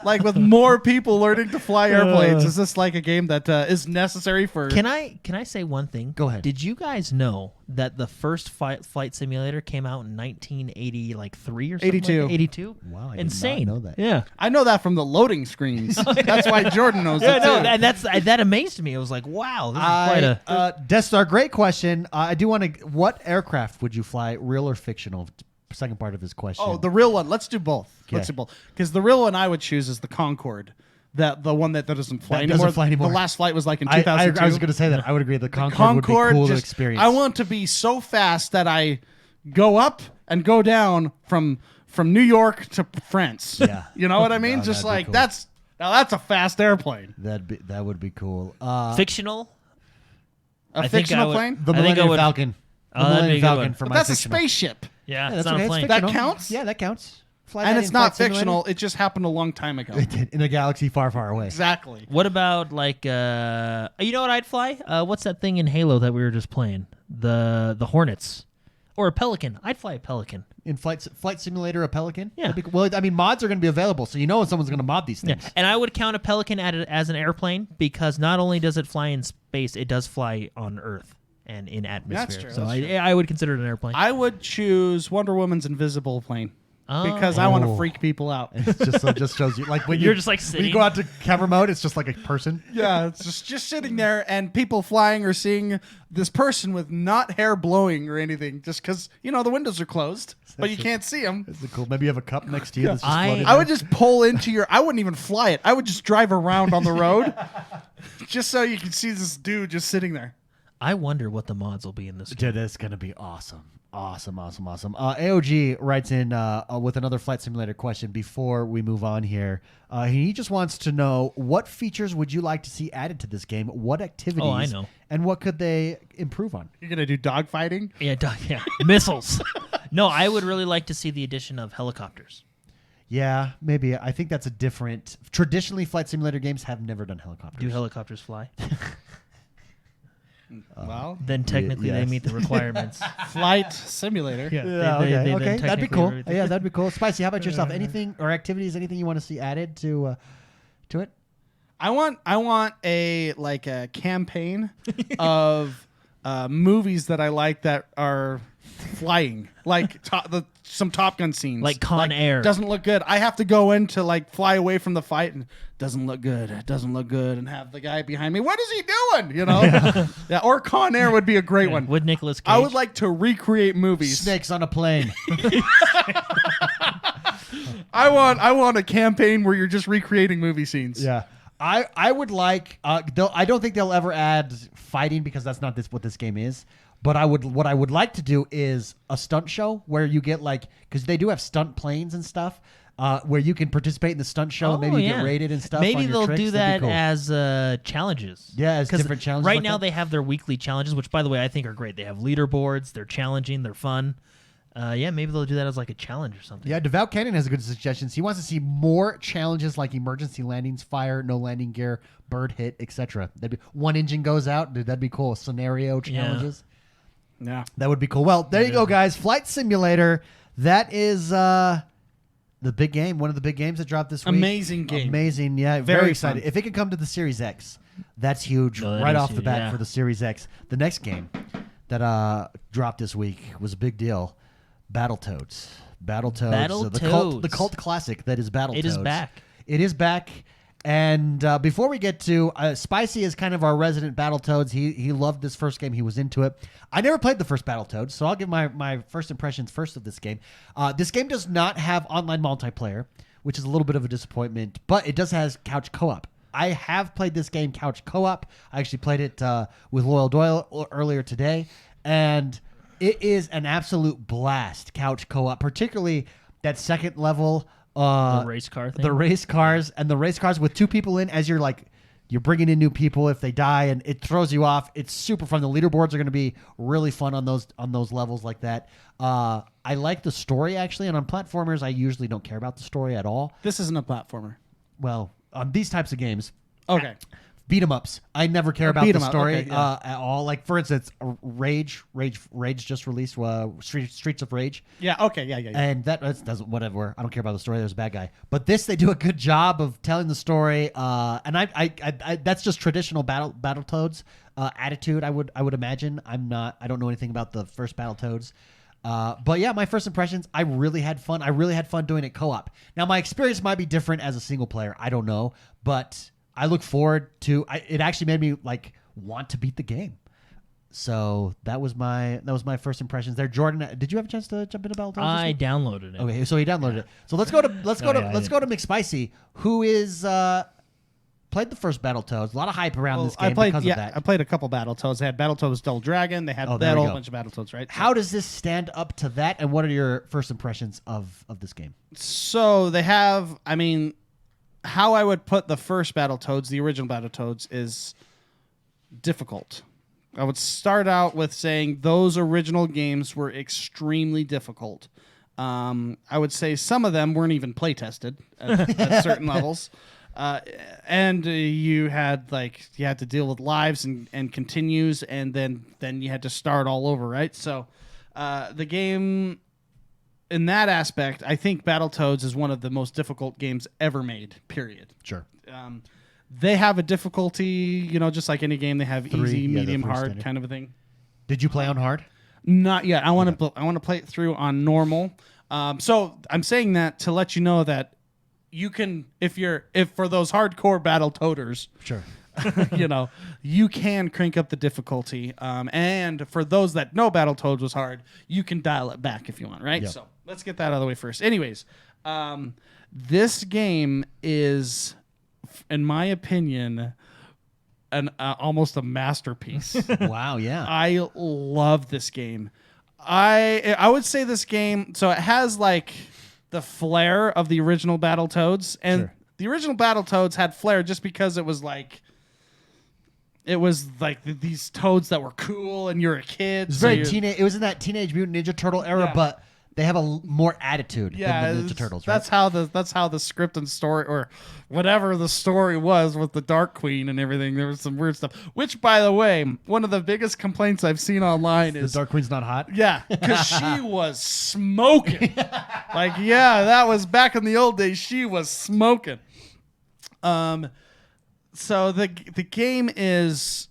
like with more people learning to fly airplanes, is this like a game that is necessary for? Can I say one thing? Go ahead. Did you guys know that the first Flight Simulator came out in 1983 or something? 82. Like 82. Wow, I did Insane. not know that. Yeah. I know that from the loading screens. That's why Jordan knows Yeah, it no, too. and that amazed me. I was like, wow, this is quite a. Death Star, great question. I do want to. What aircraft would you fly, real or fictional? Second part of his question. Oh, the real one. Let's do both. Okay. Let's do both. Because the real one I would choose is the Concorde. The one that doesn't fly That anymore. doesn't fly anymore. The last flight was like in I 2002. was going to say that. I would agree. The Concorde would be cool to experience. I want to be so fast that I go up and go down from New York to France. Yeah. You know what I mean? Oh, Just that'd be like cool. that's Now that's a fast airplane. That would be cool. Fictional. A fictional plane? The Millennium Falcon. The that'd be a Millennium good Falcon one. for But my that's fictional. a spaceship. Yeah, Yeah, it's that's not okay. a It's plane. fictional. That counts? Yeah, that counts. Fly And that it's in not Flight Simulator. fictional. It just happened a long time ago. It did, in a galaxy far, far away. Exactly. What about like you know what I'd fly? What's that thing in Halo that we were just playing? The Hornets. Or a Pelican. I'd fly a Pelican. In Flight Simulator, a Pelican? Yeah. Well, I mean, mods are going to be available, so you know when someone's going to mod these Yeah. things. And I would count a Pelican as an airplane because not only does it fly in space, it does fly on Earth and in atmosphere. true, So that's true. I would consider it an airplane. I would choose Wonder Woman's invisible plane Oh. because I want to Oh. freak people out. It's just shows you like when You're just like when sitting. you go out to camera mode, it's just like a person. Yeah, it's just sitting there and people flying or seeing this person with not hair blowing or anything just because, the windows are closed, but you can't see them. It's cool. Maybe you have a cup next to you that's just I- floating. I would just pull into I wouldn't even fly it. I would just drive around on the road just so you can see this dude just sitting there. I wonder what the mods will be in this game. Dude, that's gonna be awesome. Awesome. AOG writes in with another Flight Simulator question before we move on here. He just wants to know, what features would you like to see added to this game? What activities? Oh, I know. And what could they improve on? You're going to do dogfighting? Yeah. Missiles. No, I would really like to see the addition of helicopters. Yeah, maybe. I think that's a different. Traditionally, Flight Simulator games have never done helicopters. Do helicopters fly? Well, Then technically they yes. meet the requirements. Flight Simulator. Yeah, Yeah, they okay. then That'd be technically cool. everything. Yeah, that'd be cool. Spicy, how about yourself? Anything or activities? Anything you want to see added to it? I want a campaign of movies that I like that are flying, like some Top Gun scenes, Like Con Air. Doesn't look good. I have to go in to fly away from the fight and doesn't look good, and have the guy behind me. What is he doing? Yeah. Or Con Air would be a great one. With Nicolas Cage. I would like to recreate movies. Snakes on a plane. I want a campaign where you're just recreating movie scenes. Yeah. I would like. I don't think they'll ever add fighting because that's not what this game is. But what I would like to do is a stunt show where you get because they do have stunt planes and stuff, where you can participate in the stunt show and maybe get rated and stuff. Maybe on your they'll tricks. do That'd be that cool. as challenges. Yeah, as 'Cause different challenges Right like now that. they have their weekly challenges, which by the way I think are great. They have leaderboards. They're challenging. They're fun. Yeah, maybe they'll do that as a challenge or something. Yeah, Devout Cannon has a good suggestions. He wants to see more challenges like emergency landings, fire, no landing gear, bird hit, etc. That'd be one engine goes out. Dude, that'd be cool. Scenario challenges. Yeah. That would be cool. Well, there you go, guys. Flight Simulator. That is the big game. One of the big games that dropped this week. Amazing game. Amazing. Yeah, Very very excited. fun. If it could come to the Series X, that's huge No, that right is off the huge, bat yeah. for the Series X. The next game that dropped this week was a big deal. Battletoads. The cult classic that is Battletoads. It is back. It is back. And before we get to Spicy is kind of our resident Battletoads. He loved this first game. He was into it. I never played the first Battletoads, so I'll give my first impressions first of this game. This game does not have online multiplayer, which is a little bit of a disappointment, but it does have couch co-op. I have played this game couch co-op. I actually played it with Loyal Doyle earlier today, and it is an absolute blast couch co-op, particularly that second level. The race car thing. The race cars with two people in as you're bringing in new people if they die, and it throws you off. It's super fun. The leaderboards are going to be really fun on those levels like that. I like the story actually, and on platformers I usually don't care about the story at all. This isn't a platformer. Well, on these types of games, Okay. beat 'em ups. I never care about beat the 'em up, story okay, yeah. at all. Like for instance, Rage just released Streets of Rage. Yeah. Okay. Yeah. And that doesn't whatever. I don't care about the story. There's a bad guy, but this they do a good job of telling the story. And I that's just traditional Battletoads attitude. I would imagine. I don't know anything about the first Battletoads. But yeah, my first impressions, I really had fun. I really had fun doing it co-op. Now my experience might be different as a single player. I don't know, but I look forward to. It actually made me want to beat the game. So that was my first impressions there. Jordan, did you have a chance to jump into Battletoads? I downloaded it. Okay, so he downloaded it. So let's go to McSpicy, who is played the first Battletoads. A lot of hype around this game because of that. I played a couple Battletoads. They had Battletoads Double Dragon. They had there a we whole go. bunch of Battletoads, right? How does this stand up to that, and what are your first impressions of this game? So they have, I mean, how I would put the first Battletoads, the original Battletoads, is difficult. I would start out with saying those original games were extremely difficult. I would say some of them weren't even play tested at certain levels. And you had to deal with lives and continues, and then you had to start all over, right? So the game, in that aspect, I think Battletoads is one of the most difficult games ever made, period. Sure. They have a difficulty, just like any game, they have easy, medium, hard standard. kind of a thing. Did you play on hard? Not yet. I want to play it through on normal. So I'm saying that to let you know that you can, if for those hardcore Battletoaders, Sure. you can crank up the difficulty. And for those that know Battletoads was hard, you can dial it back if you want, right? Yep. So let's get that out of the way first. Anyways, this game is, in my opinion, almost a masterpiece. Wow, yeah. I love this game. I would say this game, so it has the flair of the original Battletoads, and Sure. the original Battletoads had flair just because it was these toads that were cool and you're a kid. It was very teenage. It was in that Teenage Mutant Ninja Turtle era, Yeah. but they have more attitude than the Ninja Turtles, right? That's how the script and story, or whatever the story was with the Dark Queen and everything. There was some weird stuff. Which, by the way, one of the biggest complaints I've seen online is the Dark Queen's not hot. yeah, because she was smoking. That was back in the old days. She was smoking. So the game is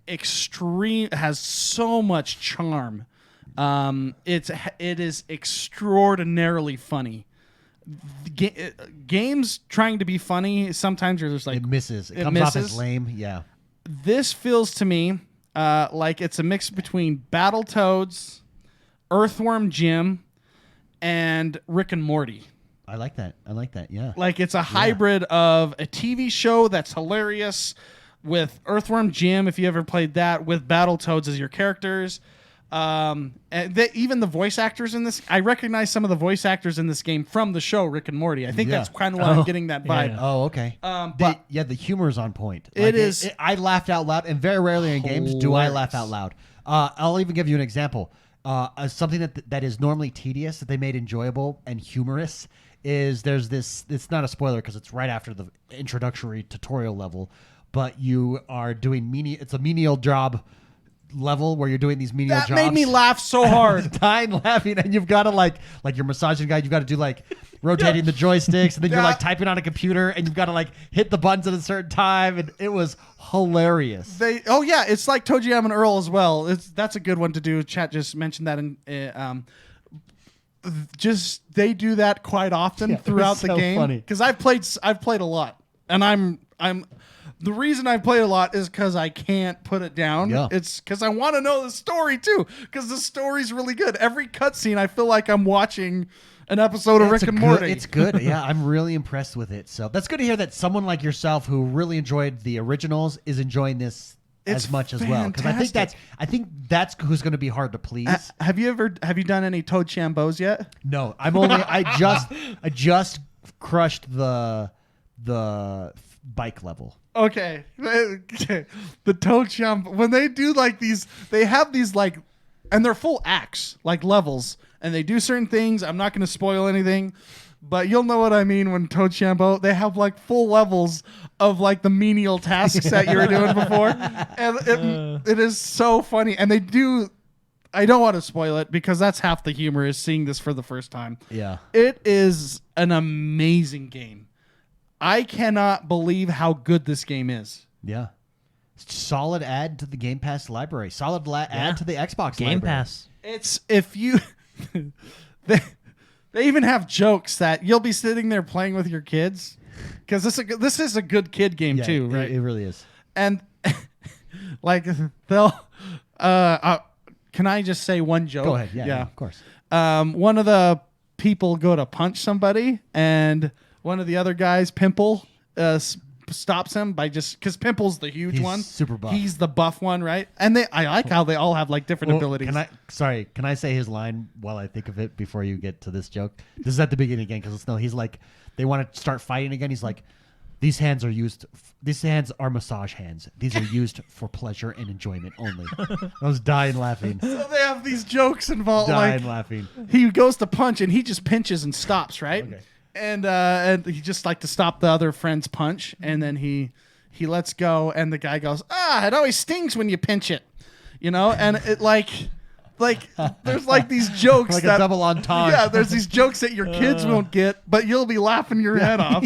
extreme. Has so much charm. It is extraordinarily funny. Games trying to be funny, sometimes you're just It misses. It comes misses. off as lame. Yeah. This feels to me like it's a mix between Battletoads, Earthworm Jim, and Rick and Morty. I like that. Yeah. Like it's a hybrid of a TV show that's hilarious with Earthworm Jim, if you ever played that, with Battletoads as your characters. And even the voice actors in this, I recognize some of the voice actors in this game from the show Rick and Morty. I think that's kind of why I'm getting that vibe. Yeah. Oh, okay. But the humor is on point. It is- I laughed out loud, and very rarely in games do I laugh out loud. I'll even give you an example. Something that is normally tedious that they made enjoyable and humorous is there's this. It's not a spoiler because it's right after the introductory tutorial level, but you are doing it's a menial job level where you're doing these menial jobs. that made me laugh so hard. Dying laughing, and you've got to like you're massaging guy, you've got to do rotating the joysticks, and then you're typing on a computer, and you've got to hit the buttons at a certain time, and it was hilarious. It's like Toe Jam and Earl as well. That's a good one to do. Chat just mentioned that, and they do that quite often throughout the game. Because I've played a lot, and I'm the reason I played a lot is because I can't put it down. Yeah. It's because I want to know the story too, because the story's really good. Every cutscene, I feel like I'm watching an episode of Rick and Morty. It's good. Yeah, I'm really impressed with it. So that's good to hear that someone like yourself who really enjoyed the originals is enjoying this as much as well. Because I think that's who's going to be hard to please. Have you done any Toad Chambos yet? No, I just crushed the bike level. Okay. The Toad Champ, when they do these, they have these and they're full acts, levels, and they do certain things. I'm not going to spoil anything, but you'll know what I mean when Toad Champo, they have full levels of the menial tasks that you were doing before. And it is so funny. And they do, I don't want to spoil it because that's half the humor is seeing this for the first time. Yeah. It is an amazing game. I cannot believe how good this game is. Yeah. Solid add to the Game Pass library. Solid add to the Xbox Game library. Pass. It's if you they even have jokes that you'll be sitting there playing with your kids because this is a good kid game too, right? It really is. And they'll can I just say one joke? Go ahead. Yeah, of course. One of the people go to punch somebody and one of the other guys, Pimple, stops him by because Pimple's the huge one. Super buff. He's the buff one, right? And I like how they all have different abilities. Can I say his line while I think of it before you get to this joke? This is at the beginning again because he's they want to start fighting again. He's like, These hands are massage hands. These are used for pleasure and enjoyment only. I was dying laughing. So they have these jokes involved. Dying Like laughing. he goes to punch and he just pinches and stops, right? Okay. And he just like to stop the other friend's punch, and then he lets go, and the guy goes, it always stings when you pinch it, and it like there's like these jokes Like that, a double entendre. Yeah, there's these jokes that your kids won't get, but you'll be laughing your head off.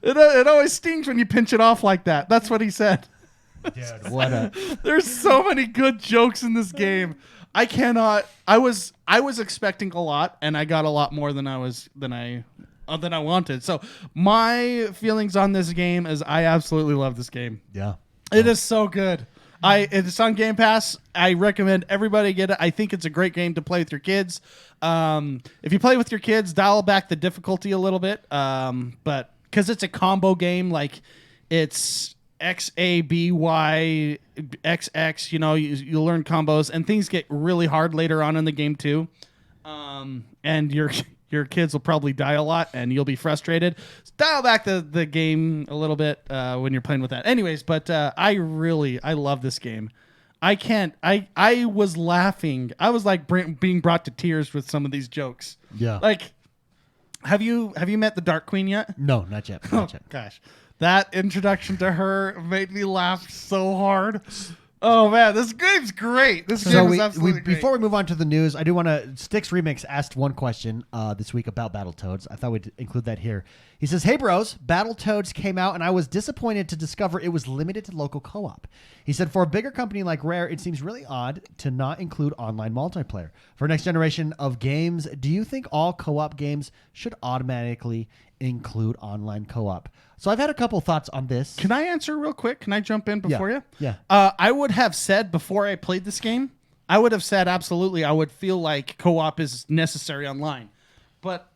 It always stings when you pinch it off like that. That's what he said. Dude, what a... There's so many good jokes in this game. I cannot. I was expecting a lot, and I got a lot more than I wanted. So my feelings on this game is I absolutely love this game. Yeah. It is so good. It's on Game Pass. I recommend everybody get it. I think it's a great game to play with your kids. If you play with your kids, dial back the difficulty a little bit. But because it's a combo game, like it's XABY XX, you learn combos, and things get really hard later on in the game too. And your kids will probably die a lot, and you'll be frustrated. So dial back the game a little bit when you're playing with that. Anyways, but I love this game. I was laughing. I was like being brought to tears with some of these jokes. Yeah. Like, have you met the Dark Queen yet? No, not yet. Not yet. Gosh, that introduction to her made me laugh so hard. Oh man, this game's great. This game is absolutely great. Before we move on to the news, I do want to. Styx Remix asked one question this week about Battletoads. I thought we'd include that here. He says, "Hey bros, Battletoads came out, and I was disappointed to discover it was limited to local co-op." He said, "For a bigger company like Rare, it seems really odd to not include online multiplayer. For next generation of games, do you think all co-op games should automatically include online co-op?" So I've had a couple thoughts on this. Can I answer real quick? Can I jump in before you? Yeah. I would have said before I played this game, I would have said absolutely. I would feel like co-op is necessary online, but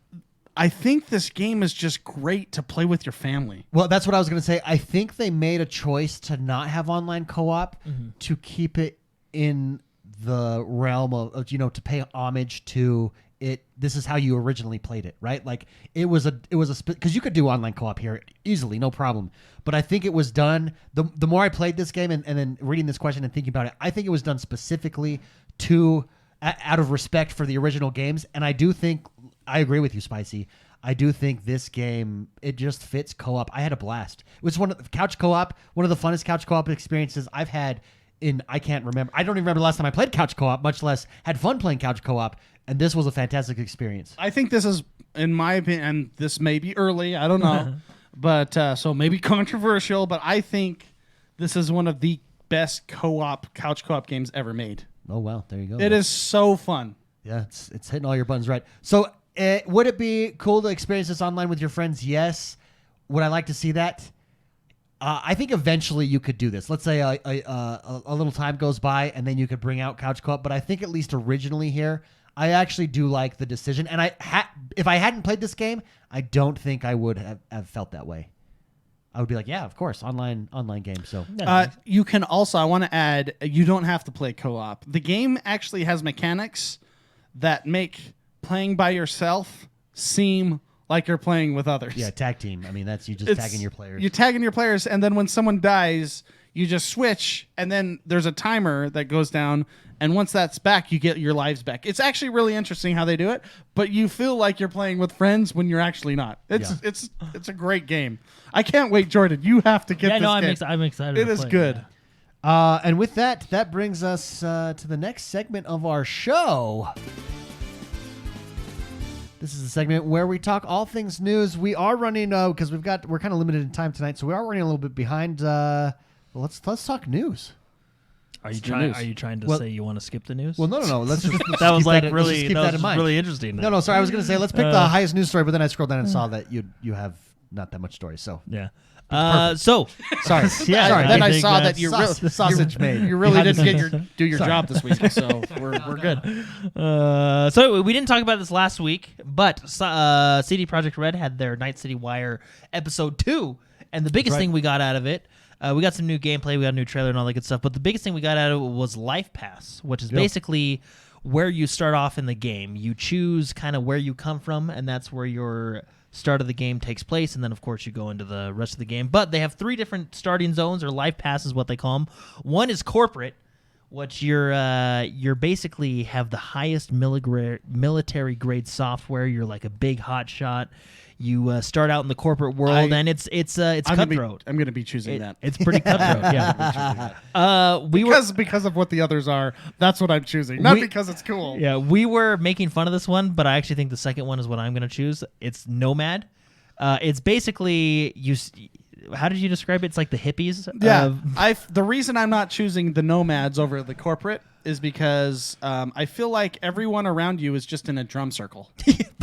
I think this game is just great to play with your family. Well, that's what I was going to say. I think they made a choice to not have online co-op to keep it in the realm of to pay homage to it. This is how you originally played it, right? Like it was because you could do online co-op here easily, no problem. But I think it was done. The more I played this game and then reading this question and thinking about it, I think it was done specifically out of respect for the original games. And I do think I agree with you, Spicy. I do think this game, it just fits co-op. I had a blast. It was one of the couch co-op, one of the funnest couch co-op experiences I've had I can't remember. I don't even remember the last time I played couch co-op, much less had fun playing couch co-op. And this was a fantastic experience. I think this is, in my opinion, and this may be early, I don't know, but so maybe controversial, but I think this is one of the best couch co-op games ever made. Oh, wow. There you go. It is so fun. Yeah, it's hitting all your buttons right. So would it be cool to experience this online with your friends? Yes. Would I like to see that? I think eventually you could do this. Let's say a little time goes by and then you could bring out couch co-op. But I think at least originally here, I actually do like the decision. And if I hadn't played this game, I don't think I would have felt that way. I would be like, yeah, of course, online game. So you can also, I want to add, you don't have to play co-op. The game actually has mechanics that make playing by yourself seem like you're playing with others. Yeah, tag team. I mean, that's you just tagging your players. You're tagging your players, and then when someone dies, you just switch, and then there's a timer that goes down, and once that's back, you get your lives back. It's actually really interesting how they do it, but you feel like you're playing with friends when you're actually not. It's a great game. I can't wait, Jordan. You have to get this game. I'm excited. It is good. And with that brings us to the next segment of our show. This is a segment where we talk all things news. We are running because we're kind of limited in time tonight, so we are running a little bit behind. Let's talk news. Are you trying to say you want to skip the news? Well, no. Let's just that was keep like that, really let's just keep that in mind. Really interesting. No. Sorry, I was going to say let's pick the highest news story, but then I scrolled down and saw that you have not that much story. So yeah. Sorry. Yeah. Sorry. Then I saw that you really sausage made. You really didn't do your job this week, so we're good. So we didn't talk about this last week, but CD Projekt Red had their Night City Wire episode 2, and the biggest thing we got out of it, we got some new gameplay, we got a new trailer and all that good stuff, but the biggest thing we got out of it was Life Pass, which is basically where you start off in the game. You choose kind of where you come from, and that's where your start of the game takes place, and then of course you go into the rest of the game. But they have 3 different starting zones, or life passes, what they call them. One is corporate, which you're basically have the highest military grade software. You're like a big hot shot. You start out in the corporate world, and it's cutthroat. I'm gonna be choosing that. It's pretty cutthroat. Yeah. Because of what the others are, that's what I'm choosing. Not because it's cool. Yeah, we were making fun of this one, but I actually think the second one is what I'm going to choose. It's Nomad. It's basically how did you describe it? It's like the hippies. Yeah, the reason I'm not choosing the Nomads over the corporate is because I feel like everyone around you is just in a drum circle.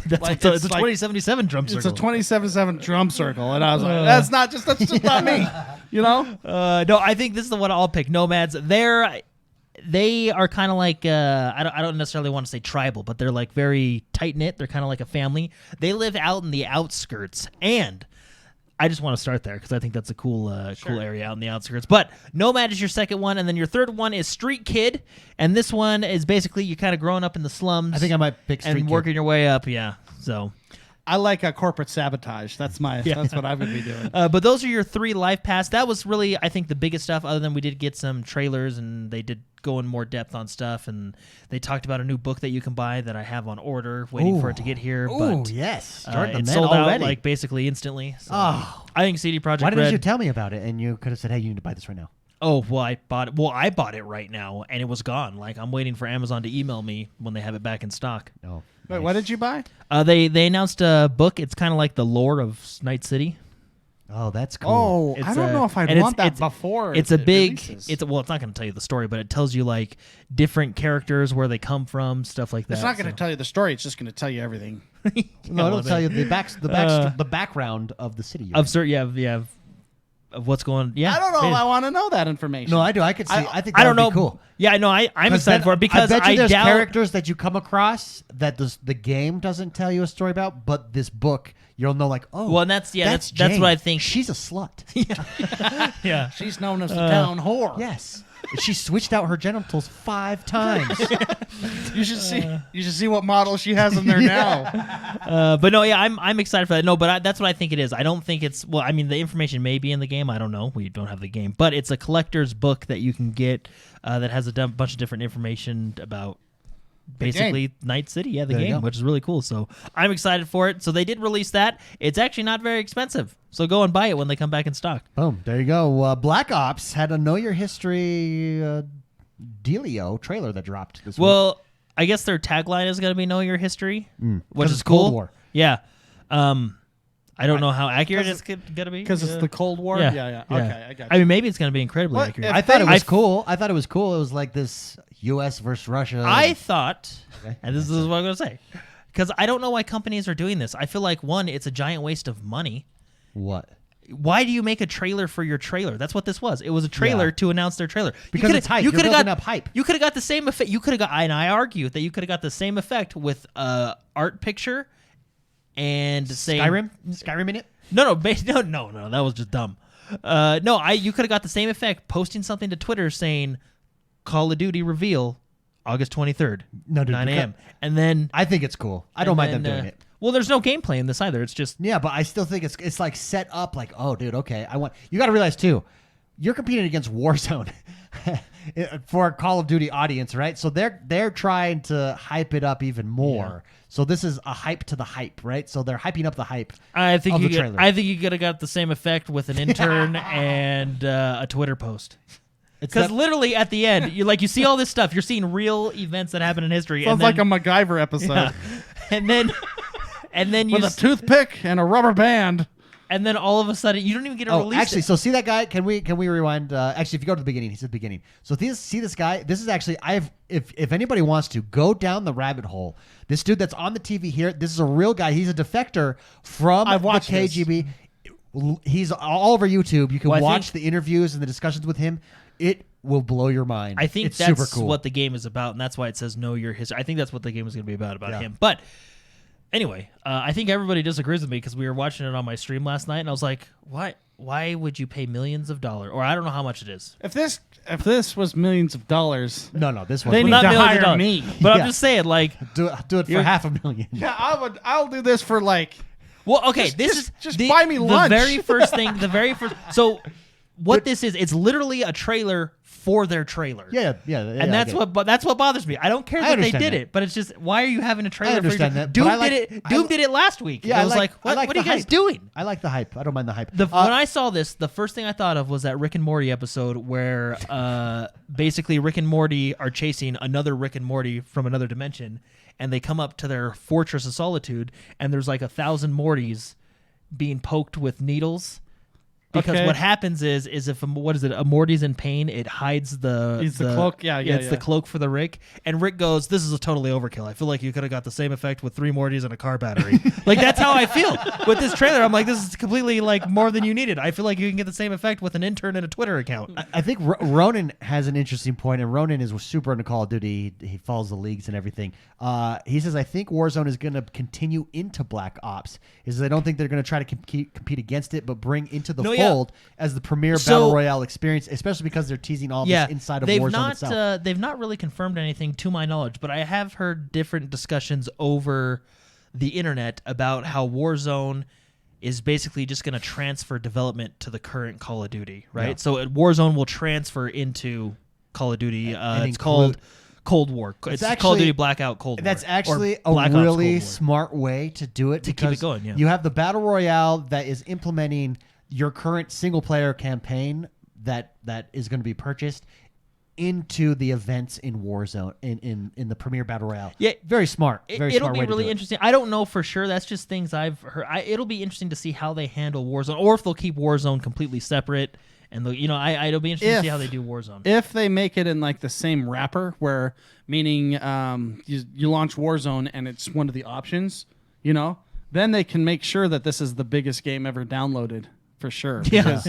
It's a 2077 drum circle. It's a 2077 drum circle, and I was like, that's just not me, you know? No, I think this is the one I'll pick. Nomads. They are kind of like I don't necessarily want to say tribal, but they're like very tight knit. They're kind of like a family. They live out in the outskirts, and I just want to start there because I think that's a cool area out in the outskirts. But Nomad is your second one, and then your third one is Street Kid, and this one is basically you kind of growing up in the slums. I think I might pick Street Kid. And working your way up, yeah. So I like a corporate sabotage. That's that's what I would be doing. But those are your 3 life pass. That was really, I think, the biggest stuff. Other than we did get some trailers, and they did go in more depth on stuff, and they talked about a new book that you can buy that I have on order, waiting for it to get here. But yes, it sold out like basically instantly. So I think CD Projekt Red. Why didn't you tell me about it? And you could have said, "Hey, you need to buy this right now." Oh, well, I bought it. Well, I bought it right now, and it was gone. Like, I'm waiting for Amazon to email me when they have it back in stock. Oh, wait, what did you buy? They announced a book. It's kind of like the lore of Night City. Oh, that's cool. Oh, I don't know if I'd want that before. It's a big. It's not going to tell you the story, but it tells you like different characters, where they come from, stuff like that. It's not going to tell you the story. It's just going to tell you everything. No, it'll tell you the background of the city. Of what's going. Yeah, I don't know. I want to know that information. No, I do. I could see. I think I don't know. Be cool. Yeah, I know. I'm excited for it because I bet you there's doubt characters that you come across that the game doesn't tell you a story about, but this book you'll know like, oh, well, and that's what I think. She's a slut. Yeah, she's known as the town whore. Yes. She switched out her genitals 5 times. You should see what model she has in there now. But no, yeah, I'm excited for that. No, but that's what I think it is. I don't think it's I mean, the information may be in the game. I don't know. We don't have the game, but it's a collector's book that you can get that has a bunch of different information about basically Night City, the game, which is really cool. So I'm excited for it. So they did release that. It's actually not very expensive. So go and buy it when they come back in stock. Boom. There you go. Black Ops had a Know Your History dealio trailer that dropped this week. Well, I guess their tagline is going to be Know Your History, which is Cold cool. War. Yeah. I don't know how accurate it's going to be. Because it's the Cold War? Yeah. Okay, I got you. I mean, maybe it's going to be incredibly accurate. I thought it was cool. I thought it was cool. It was like this U.S. versus Russia. I thought, and this is what I'm going to say, because I don't know why companies are doing this. I feel like, one, it's a giant waste of money. What? Why do you make a trailer for your trailer? That's what this was. It was a trailer to announce their trailer. Because it's hype. You're building up hype. You could have got the same effect. You could have got, and I argue that you could have got the same effect with art picture and Skyrim in it. No, that was just dumb. You could have got the same effect posting something to Twitter saying Call of Duty reveal August 23rd, 9 a.m. And then I think it's cool. I don't mind them doing it. Well, there's no gameplay in this either. It's just but I still think it's like set up like, oh, dude, okay. You got to realize too, you're competing against Warzone for a Call of Duty audience, right? So they're trying to hype it up even more. Yeah. So this is a hype to the hype, right? So they're hyping up the hype. I think you could have got the same effect with an intern and a Twitter post. Because literally at the end, you see all this stuff. You're seeing real events that happen in history. Sounds like a MacGyver episode. Yeah. And then with a toothpick and a rubber band. And then all of a sudden, you don't even get a release. Actually, so see that guy? Can we rewind? Actually, if you go to the beginning, he's at the beginning. So see this guy? This is actually if anybody wants to go down the rabbit hole, this dude that's on the TV here, this is a real guy. He's a defector from the KGB. This. He's all over YouTube. You can watch the interviews and the discussions with him. It will blow your mind. I think it's that's super cool. what the game is about, and that's why it says Know Your History. I think that's what the game is going to be about him. But anyway, I think everybody disagrees with me because we were watching it on my stream last night, and I was like, why would you pay millions of dollars? Or I don't know how much it is. If this was millions of dollars, no, this one. They need to hire me. But I'm just saying, like, do it for $500,000. Yeah, I'll do this for like Well, okay, just buy me lunch. The very first thing, So, what this is, it's literally a trailer for their trailer. Yeah. And that's what bothers me. I don't care that they did it, but it's just, why are you having a trailer? I understand that. Doom did it last week. Yeah, I was like, what are you guys doing? I like the hype. I don't mind the hype. When I saw this, the first thing I thought of was that Rick and Morty episode where basically Rick and Morty are chasing another Rick and Morty from another dimension, and they come up to their fortress of solitude, and there's like 1,000 Mortys being poked with needles. Because what happens is if a Morty's in pain, it hides the cloak. It's the cloak for the Rick. And Rick goes, "This is a totally overkill. I feel like you could have got the same effect with 3 Mortys and a car battery." Like that's how I feel with this trailer. I'm like, this is completely like more than you needed. I feel like you can get the same effect with an intern and a Twitter account. I think Ronan has an interesting point, and Ronan is super into Call of Duty. He follows the leagues and everything. He says, I think Warzone is going to continue into Black Ops. He says, I don't think they're going to try to compete against it, but bring into the fold as the premier battle royale experience, especially because they're teasing all this inside of Warzone itself. They've not really confirmed anything to my knowledge, but I have heard different discussions over the internet about how Warzone is basically just going to transfer development to the current Call of Duty, right? Yeah. So Warzone will transfer into Call of Duty. It's called Cold War. It's actually, Call of Duty Blackout Cold War. That's actually a really smart way to do it to keep it going. Yeah. You have the battle royale that is implementing your current single player campaign that is going to be purchased into the events in Warzone in the premier battle royale. Yeah, very smart. It'll be really interesting. I don't know for sure. That's just things I've heard. It'll be interesting to see how they handle Warzone, or if they'll keep Warzone completely separate. And it'll be interesting to see how they do Warzone. If they make it in like the same wrapper, where meaning you launch Warzone and it's one of the options, then they can make sure that this is the biggest game ever downloaded for sure. Yeah.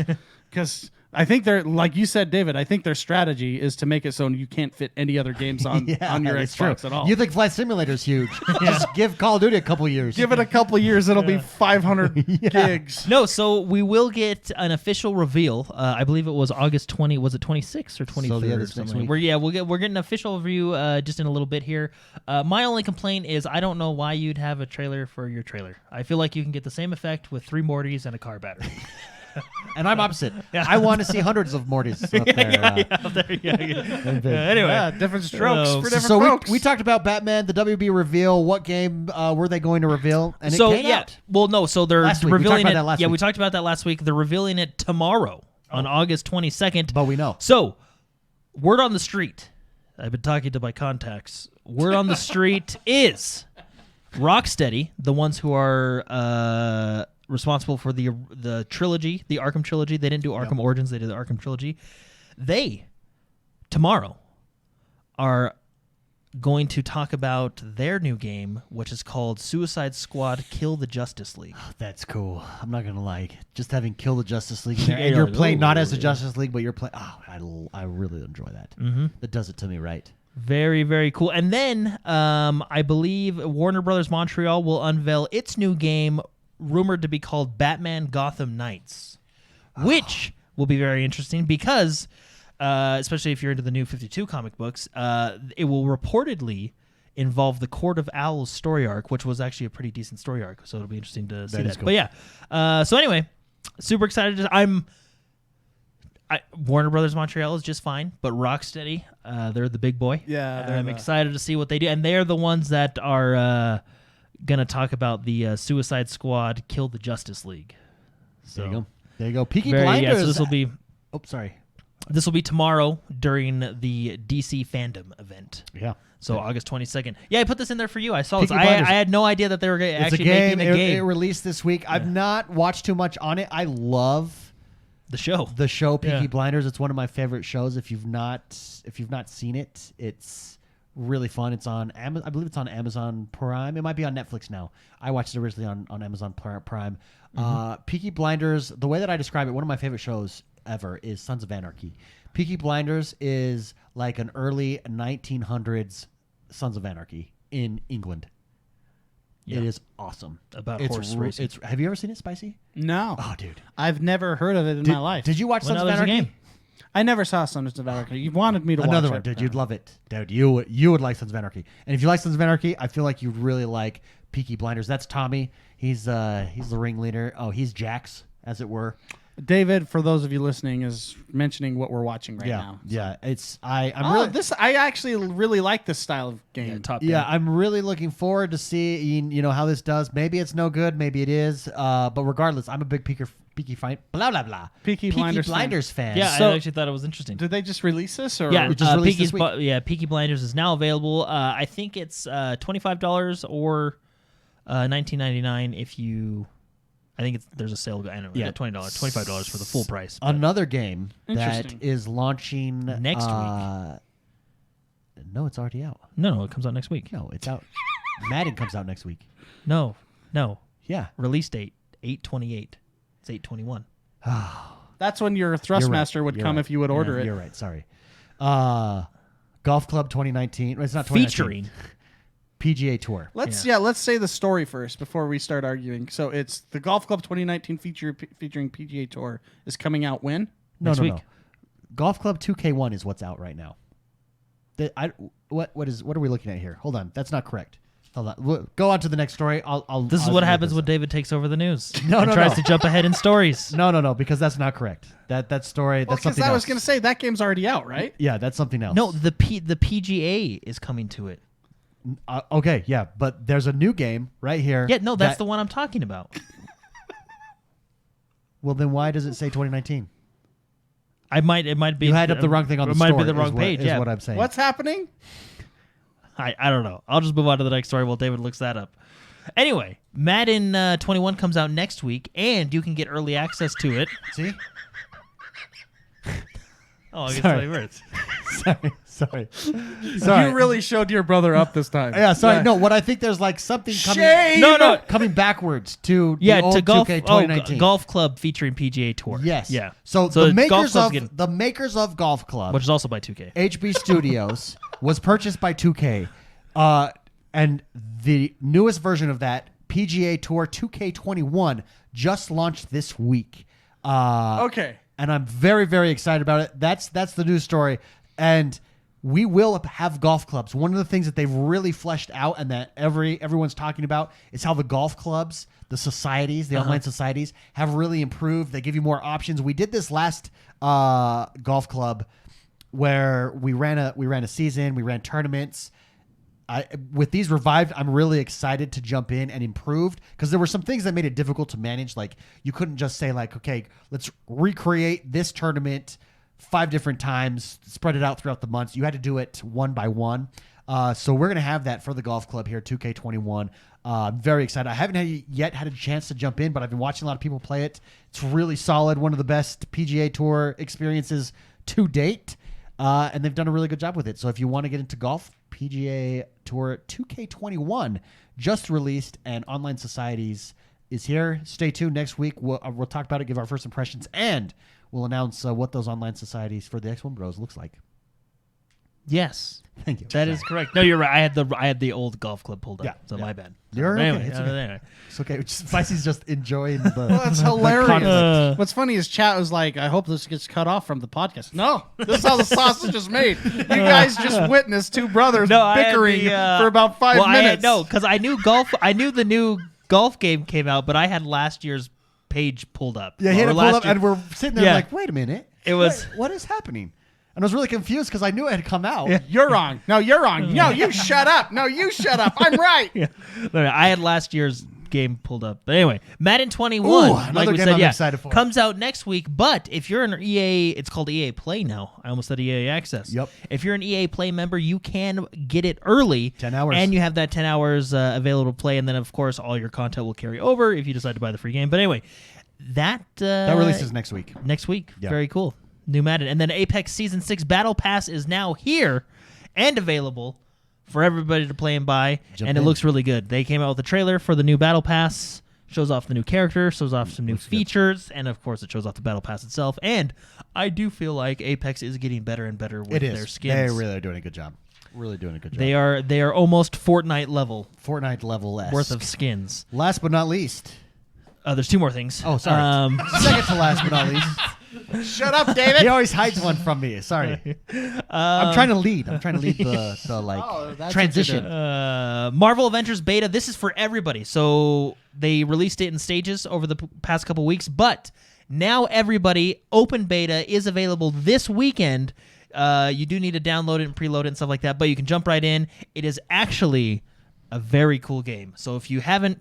Because I think they're, like you said, David, I think their strategy is to make it so you can't fit any other games on your Xbox at all. You think Flight Simulator is huge. Just give Call of Duty a couple years. Give it a couple years, it'll be 500 gigs. No, so we will get an official reveal. I believe it was August 20. Was it 26th or 23rd? So or something? We're getting an official review just in a little bit here. My only complaint is I don't know why you'd have a trailer for your trailer. I feel like you can get the same effect with 3 Mortys and a car battery. And I'm opposite. Yeah. I want to see hundreds of Mortys up there. Anyway, different strokes for different folks. We talked about Batman, the WB reveal. What game were they going to reveal? And it came out. Well, no. So they're revealing it. We talked about that last week. They're revealing it tomorrow on August 22nd. But we know. So, word on the street. I've been talking to my contacts. Word on the street is Rocksteady, the ones who are responsible for the trilogy, the Arkham trilogy. They didn't do Arkham Origins. They did the Arkham trilogy. They, tomorrow, are going to talk about their new game, which is called Suicide Squad Kill the Justice League. Oh, that's cool. I'm not going to lie. Just having Kill the Justice League in there, and you're playing not as the Justice League, but you're playing... Oh, I really enjoy that. Mm-hmm. That does it to me right. Very, very cool. And then I believe Warner Brothers Montreal will unveil its new game, rumored to be called Batman Gotham Knights, which will be very interesting because, especially if you're into the new 52 comic books, it will reportedly involve the Court of Owls story arc, which was actually a pretty decent story arc. So it'll be interesting to see that. Cool. But yeah, so anyway, super excited. Warner Brothers Montreal is just fine, but Rocksteady, they're the big boy. Yeah, I'm excited to see what they do, and they're the ones that are gonna talk about the Suicide Squad Kill the Justice League. So there you go. Peaky Blinders. So this will be. Oh, sorry. This will be tomorrow during the DC fandom event. Yeah. So August 22nd. Yeah, I put this in there for you. I saw this. I had no idea that they were actually making a game. It released this week. Yeah. I've not watched too much on it. I love the show. Peaky Blinders. It's one of my favorite shows. If you've not seen it, it's really fun. It's on Amazon. I believe it's on Amazon Prime. It might be on Netflix now. I watched it originally on Amazon Prime. Mm-hmm. Peaky Blinders, the way that I describe it, one of my favorite shows ever is Sons of Anarchy. Peaky Blinders is like an early 1900s Sons of Anarchy in England. Yeah. It is awesome. About horse racing. Have you ever seen it, Spicy? No. Oh, dude. I've never heard of it in my life. Did you watch Sons of Anarchy? I never saw Sons of Anarchy. You wanted me to watch another one, dude. You'd love it, dude. You would like Sons of Anarchy, and if you like Sons of Anarchy, I feel like you'd really like Peaky Blinders. That's Tommy. He's the ringleader. Oh, he's Jax, as it were. David, for those of you listening, is mentioning what we're watching right now. Yeah, I'm I actually really like this style of game. I'm really looking forward to seeing how this does. Maybe it's no good, maybe it is. But regardless, I'm a big Peaky Blinders fan. Yeah, So- I actually thought it was interesting. Did they just release this? Or Yeah, It just released this week. Peaky Blinders is now available. I think it's $25 or $19.99 if you. I think there's a sale. I don't know. Yeah. $25 for the full price. but- Another game that Interesting. is launching Next week. No, it's already out. No, it comes out next week. No, it's out. Madden comes out next week. No. Yeah. Release date 8/28. It's 8/21. that's when your Thrustmaster would come if you would order it. You're right. Sorry. Golf Club 2019. It's not 2019. Featuring. PGA Tour. Let's say the story first before we start arguing. So it's the Golf Club 2019 featuring PGA Tour is coming out when? Next week. Golf Club 2K1 is what's out right now. What are we looking at here? Hold on, that's not correct. Hold on. Go on to the next story. This is what happens when David takes over the news. No, and tries to jump ahead in stories. No, because that's not correct. That story. That's something else. I was going to say that game's already out, right? Yeah, that's something else. No, the PGA is coming to it. Okay, yeah, but there's a new game right here. Yeah, no, that's the one I'm talking about. Well, then why does it say 2019? It might be. You had up the wrong thing on the story. It might be the is wrong what- page. is Yeah, what I'm saying. What's happening? I don't know. I'll just move on to the next story while David looks that up. Anyway, Madden 21 comes out next week, and you can get early access to it. See? Oh, I guess Sorry. it works. Sorry. You really showed your brother up this time. Yeah, sorry. No, what I think there's like something coming. Shame! No. Coming backwards to Yeah, the old to golf. 2K 2019. Golf Club featuring PGA Tour. Yes. Yeah. So Golf the makers Club's of getting- the makers of Golf Club, which is also by 2K. HB Studios, was purchased by 2K, and the newest version of that, PGA Tour 2K21, just launched this week. Okay. And I'm very, very excited about it. That's the news story, and we will have golf clubs. One of the things that they've really fleshed out and that everyone's talking about is how the golf clubs, the societies, the online societies, have really improved. They give you more options. We did this last golf club where we ran a season, we ran tournaments. With these revived, I'm really excited to jump in and improved because there were some things that made it difficult to manage. Like you couldn't just say like, okay, let's recreate this tournament 5 different times, spread it out throughout the months. You had to do it one by one. So we're going to have that for the golf club here, 2K21. I'm very excited. I haven't yet had a chance to jump in, but I've been watching a lot of people play it. It's really solid. One of the best PGA Tour experiences to date. And they've done a really good job with it. So if you want to get into golf, PGA Tour 2K21 just released, and Online Societies is here. Stay tuned. Next week, we'll talk about it, give our first impressions, and we'll announce what those online societies for the XoneBros looks like. Yes. Thank you. That is correct. No, you're right. I had the old golf club pulled up. Yeah, So yeah. my bad. You're okay. Anyway, It's okay. anyway. It's okay. Spicy's just enjoying the. Well, that's the hilarious. conflict. What's funny is chat was like, I hope this gets cut off from the podcast. No, this is how the sausage is made. You guys just witnessed 2 brothers bickering for about 5 minutes. Because I knew the new golf game came out, but I had last year's page pulled up. Yeah, he had Or it pulled last up, year- and we're sitting there Yeah. like, wait a minute. It was- what is happening? And I was really confused because I knew it had come out. You're wrong. No, you're wrong. No, you shut up. No, you shut up. I'm right. No, I had last year's game pulled up. But anyway, Madden 21, Ooh, like another we game said, I'm yeah, excited for. comes out next week. But if you're an EA, it's called EA Play now. I almost said EA Access. Yep. If you're an EA Play member, you can get it early. 10 hours. And you have that 10 hours available to play. And then, of course, all your content will carry over if you decide to buy the free game. But anyway, that releases next week. Next week. Yeah. Very cool. New Madden. And then Apex Season 6 Battle Pass is now here and available for everybody to play and buy. Jump and in. it looks really good. They came out with a trailer for the new Battle Pass. Shows off the new character, shows off some new features, and of course it shows off the Battle Pass itself. And I do feel like Apex is getting better and better with their skins. They really are doing a good job. Really doing a good job. They are almost Fortnite level Fortnite level worth of skins. Last but not least. There's 2 more things. Oh, sorry. Second to last but not least. Shut up, David. He always hides one from me. Sorry. I'm trying to lead. I'm trying to lead the like that's transition. Marvel Avengers beta. This is for everybody. So they released it in stages over the past couple weeks, but now everybody, open beta is available this weekend. You do need to download it and preload it and stuff like that, but you can jump right in. It is actually a very cool game. So if you haven't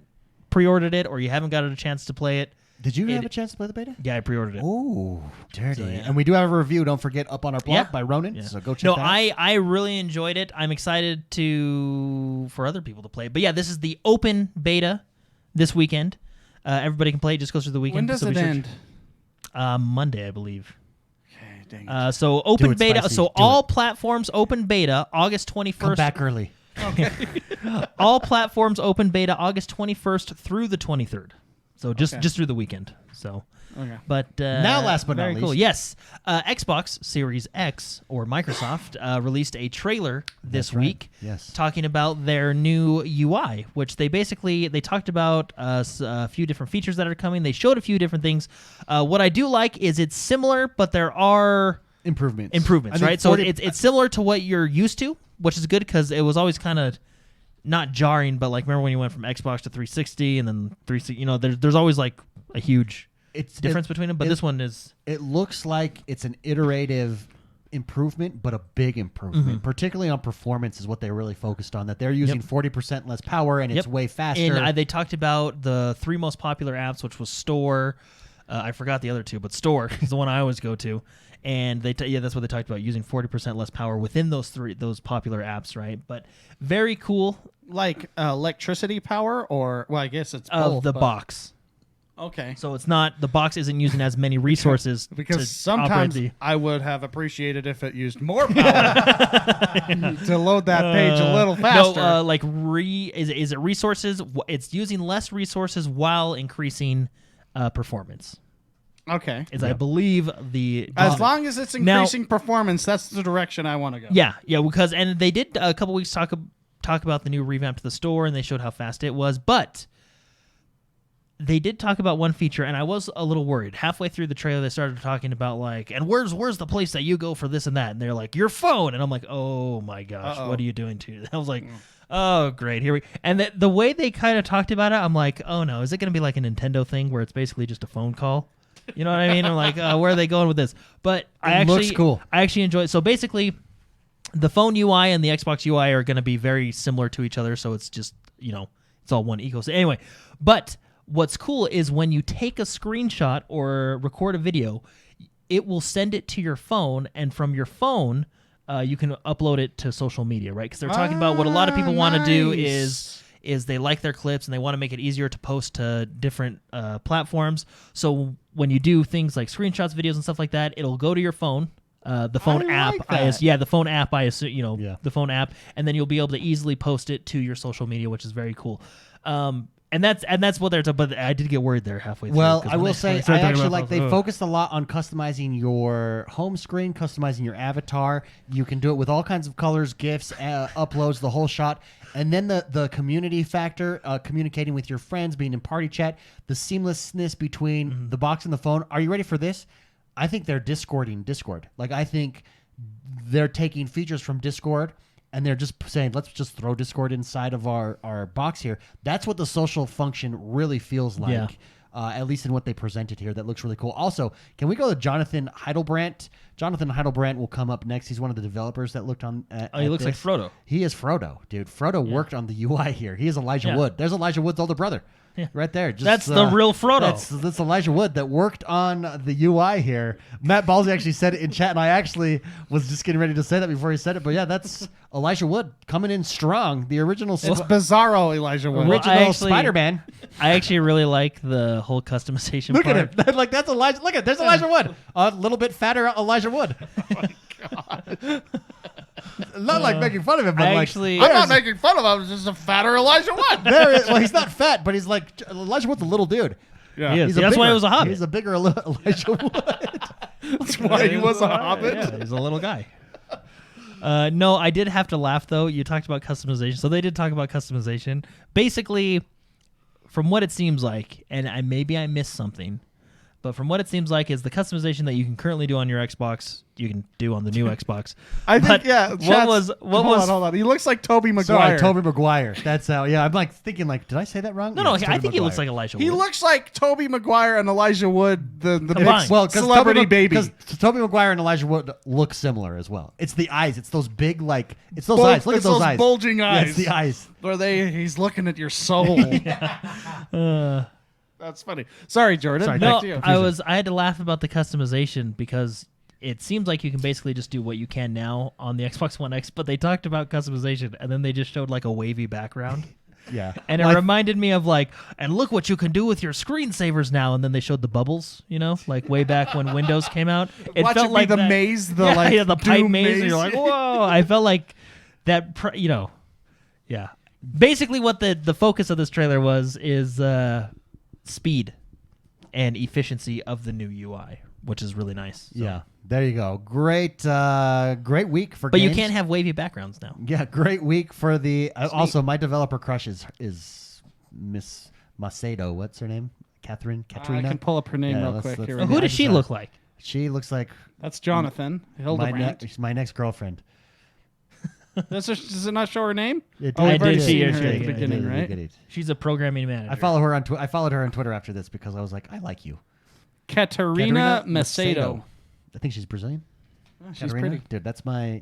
pre-ordered it or you haven't got a chance to play it, Did you have a chance to play the beta? Yeah, I pre-ordered it. Oh, dirty. So, yeah. And we do have a review, don't forget, up on our blog Yeah. by Ronan. Yeah. So go check No, that out. I really enjoyed it. I'm excited for other people to play it. But yeah, this is the open beta this weekend. Everybody can play it. Just goes through the weekend. When does So it be sure- end? Monday, I believe. Okay, dang it. So open it, beta. Spicy. So Do all it. platforms open beta August 21st. Come back early. All platforms open beta August 21st through the 23rd. So just Okay. just through the weekend. So, Okay. but Now, last but not very cool. least. Yes, Xbox Series X or Microsoft released a trailer this That's right. week. Yes. Talking about their new UI, which they talked about a few different features that are coming. They showed a few different things. What I do like is it's similar, but there are Improvements, improvements, I think right? So 40 it's similar to what you're used to, which is good because it was always kind of not jarring, but like remember when you went from Xbox to 360 and then 360, there's always like a huge difference between them, but this one is It looks like it's an iterative improvement, but a big improvement, particularly on performance is what they really focused on, that they're using 40% less power and it's way faster. And they talked about the 3 most popular apps, which was Store. I forgot the other 2, but Store is the one I always go to. And that's what they talked about, using 40% less power within those popular apps, right? But very cool. Like electricity power, or well, I guess it's Of both, the but- box. Okay. So it's not, the box isn't using as many resources Because to sometimes operate the, I would have appreciated if it used more power to load that page a little faster. No, is it resources? It's using less resources while increasing performance. Okay. I believe the As long as it's increasing performance, that's the direction I want to go. Yeah, because and they did a couple weeks talk about the new revamp to the store, and they showed how fast it was, but they did talk about one feature, and I was a little worried. Halfway through the trailer, they started talking about like, and where's the place that you go for this and that, and they're like, your phone, and I'm like, oh my gosh, what are you doing to it? I was like, oh great, here we. And the way they kind of talked about it, I'm like, oh no, is it going to be like a Nintendo thing where it's basically just a phone call? You know what I mean? I'm like, where are they going with this? But looks cool. I actually enjoy it. So basically, the phone UI and the Xbox UI are going to be very similar to each other. So it's just, it's all one ecosystem. Anyway, but what's cool is when you take a screenshot or record a video, it will send it to your phone, and from your phone, you can upload it to social media, right? Because they're talking about what a lot of people want to do is they like their clips and they want to make it easier to post to different platforms. So when you do things like screenshots, videos, and stuff like that, it'll go to your phone, the phone app. Like that. The phone app. I assume the phone app, and then you'll be able to easily post it to your social media, which is very cool. And that's what they're talking. But I did get worried there halfway through. Well, 'cause I when will when say, I started talking actually about like they phones, focused a lot on customizing your home screen, customizing your avatar. You can do it with all kinds of colors, GIFs, uploads, the whole shot. And then the community factor, communicating with your friends, being in party chat, the seamlessness between the box and the phone. Are you ready for this? I think they're Discording Discord. Like, I think they're taking features from Discord and they're just saying, let's just throw Discord inside of our box here. That's what the social function really feels like. Yeah. At least in what they presented here. That looks really cool. Also, can we go to Jonathan Heidelbrand? Jonathan Heidelbrand will come up next. He's one of the developers that looked on. he looks like this. Frodo. He is Frodo, dude. Frodo worked on the UI here. He is Elijah Yeah. Wood. There's Elijah Wood's older brother. Yeah. Right there. Just, That's the real Frodo. That's Elijah Wood that worked on the UI here. Matt Balsey actually said it in chat, and I actually was just getting ready to say that before he said it. But yeah, that's Elijah Wood coming in strong. The original It's Bizarro Elijah Wood. Well, original Spider-Man. I actually really like the whole customization Look part. at him. Like, that's Elijah. Look at there's Elijah Wood. A little bit fatter Elijah Wood. Not like making fun of him, but actually- I'm not making fun of him. It's just a fatter Elijah Wood. well, he's not fat, but he's like Elijah Wood's a little dude. Yeah. He is. He's That's why he was a hobbit. He's a bigger Elijah Wood. That's why he was a hobbit. Yeah, he's a little guy. No, I did have to laugh, though. You talked about customization. So they did talk about customization. Basically, from what it seems like, and maybe I missed something, but from what it seems like is the customization that you can currently do on your Xbox, you can do on the new Xbox. I think, But hold on. He looks like Tobey Maguire. Sorry, Tobey Maguire. That's how. Yeah, I'm like thinking like, did I say that wrong? No, Yeah, no, it's I Tobey think he looks Maguire. like Elijah Wood. He looks like Tobey Maguire and Elijah Wood, the Combined. Well, 'cause celebrity baby. Because Tobey Maguire and Elijah Wood look similar as well. It's the eyes. It's those big it's those eyes. Look at those eyes. bulging eyes. Yeah, it's the eyes. Where he's looking at your soul. That's funny. Sorry, Jordan. Sorry, Back No, to you. I had to laugh about the customization because it seems like you can basically just do what you can now on the Xbox One X, but they talked about customization and then they just showed like a wavy background. Yeah, And it reminded me of like, and look what you can do with your screensavers now. And then they showed the bubbles, like way back when Windows came out. It Watch felt it be like the that- maze, the the pipe Doom maze. And you're like, whoa! I felt like that. Yeah. Basically, what the focus of this trailer is speed and efficiency of the new UI, which is really nice. So. Yeah, there you go. Great week for But games. you can't have wavy backgrounds now. Yeah, great week for the. Also, my developer crush is Miss Macedo. What's her name? Katrina. I can pull up her name Yeah, real let's- quick. let's- Here Who we go. does she look like? She looks like That's Jonathan Hildebrand. my next girlfriend. Does it not show her name? It Oh, we've did already see seen her her at at the the beginning, right? Get it. She's a programming manager. I follow her on. I followed her on Twitter after this because I was like, I like you. Katerina Macedo. I think she's Brazilian. She's Katerina? pretty. Dude, that's my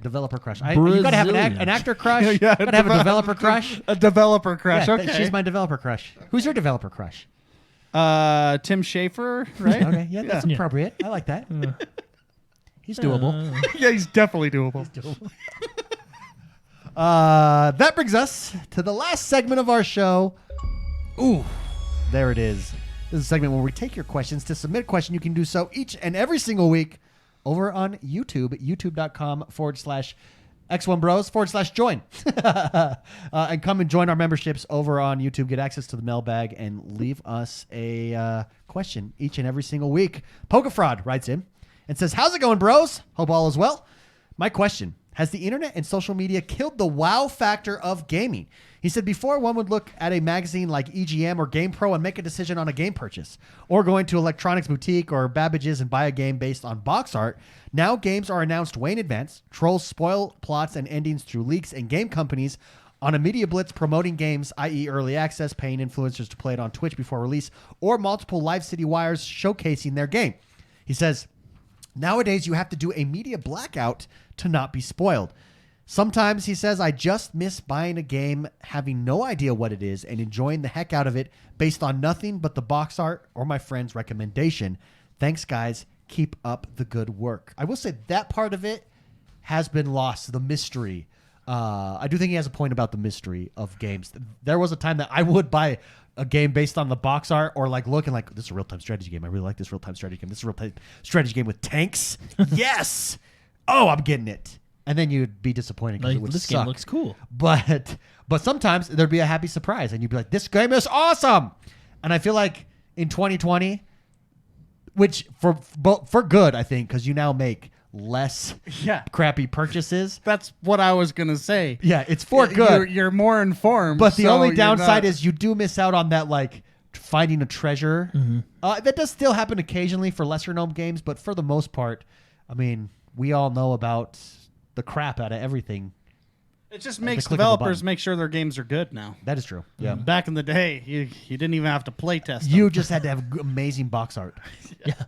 developer crush. You gotta have an actor crush. Yeah, gotta have a developer crush. A developer crush. Yeah, Okay. she's my developer crush. Who's your developer crush? Tim Schafer, right? Okay, yeah, that's appropriate. I like that. He's doable. Yeah, he's definitely doable. That brings us to the last segment of our show. Ooh, there it is. This is a segment where we take your questions. To submit a question, you can do so each and every single week over on YouTube, youtube.com/X1Bros/join. And come and join our memberships over on YouTube. Get access to the mailbag and leave us a question each and every single week. Pokefraud writes in and says, "How's it going, bros? Hope all is well. My question: has the internet and social media killed the wow factor of gaming?" He said, "Before, one would look at a magazine like EGM or GamePro and make a decision on a game purchase, or go into electronics boutique or Babbage's and buy a game based on box art. Now games are announced way in advance. Trolls spoil plots and endings through leaks, and game companies on a media blitz promoting games, i.e. early access, paying influencers to play it on Twitch before release, or multiple live city wires showcasing their game." He says, "Nowadays, you have to do a media blackout to not be spoiled. Sometimes," he says, "I just miss buying a game, having no idea what it is, and enjoying the heck out of it based on nothing but the box art or my friend's recommendation. Thanks, guys. Keep up the good work." I will say that part of it has been lost, the mystery. I do think he has a point about the mystery of games. There was a time that I would buy a game based on the box art or like looking like, this is a real-time strategy game. I really like this real-time strategy game. This is a real-time strategy game with tanks. Yes. Oh, I'm getting it. And then you'd be disappointed because Like, it would this suck. game looks cool. But sometimes there'd be a happy surprise and you'd be like, this game is awesome. And I feel like in 2020, which for good, I think, because you now make less crappy purchases. That's what I was gonna say. Yeah, it's for good. You're more informed. But the so only you're downside not- is you do miss out on that, like, finding a treasure. That does still happen occasionally for lesser known games, but for the most part, I mean, we all know about the crap out of everything. it just the makes click of a developers button. make sure their games are good now. That is true. Yeah. Back in the day, you didn't even have to play test them. You just had to have amazing box art.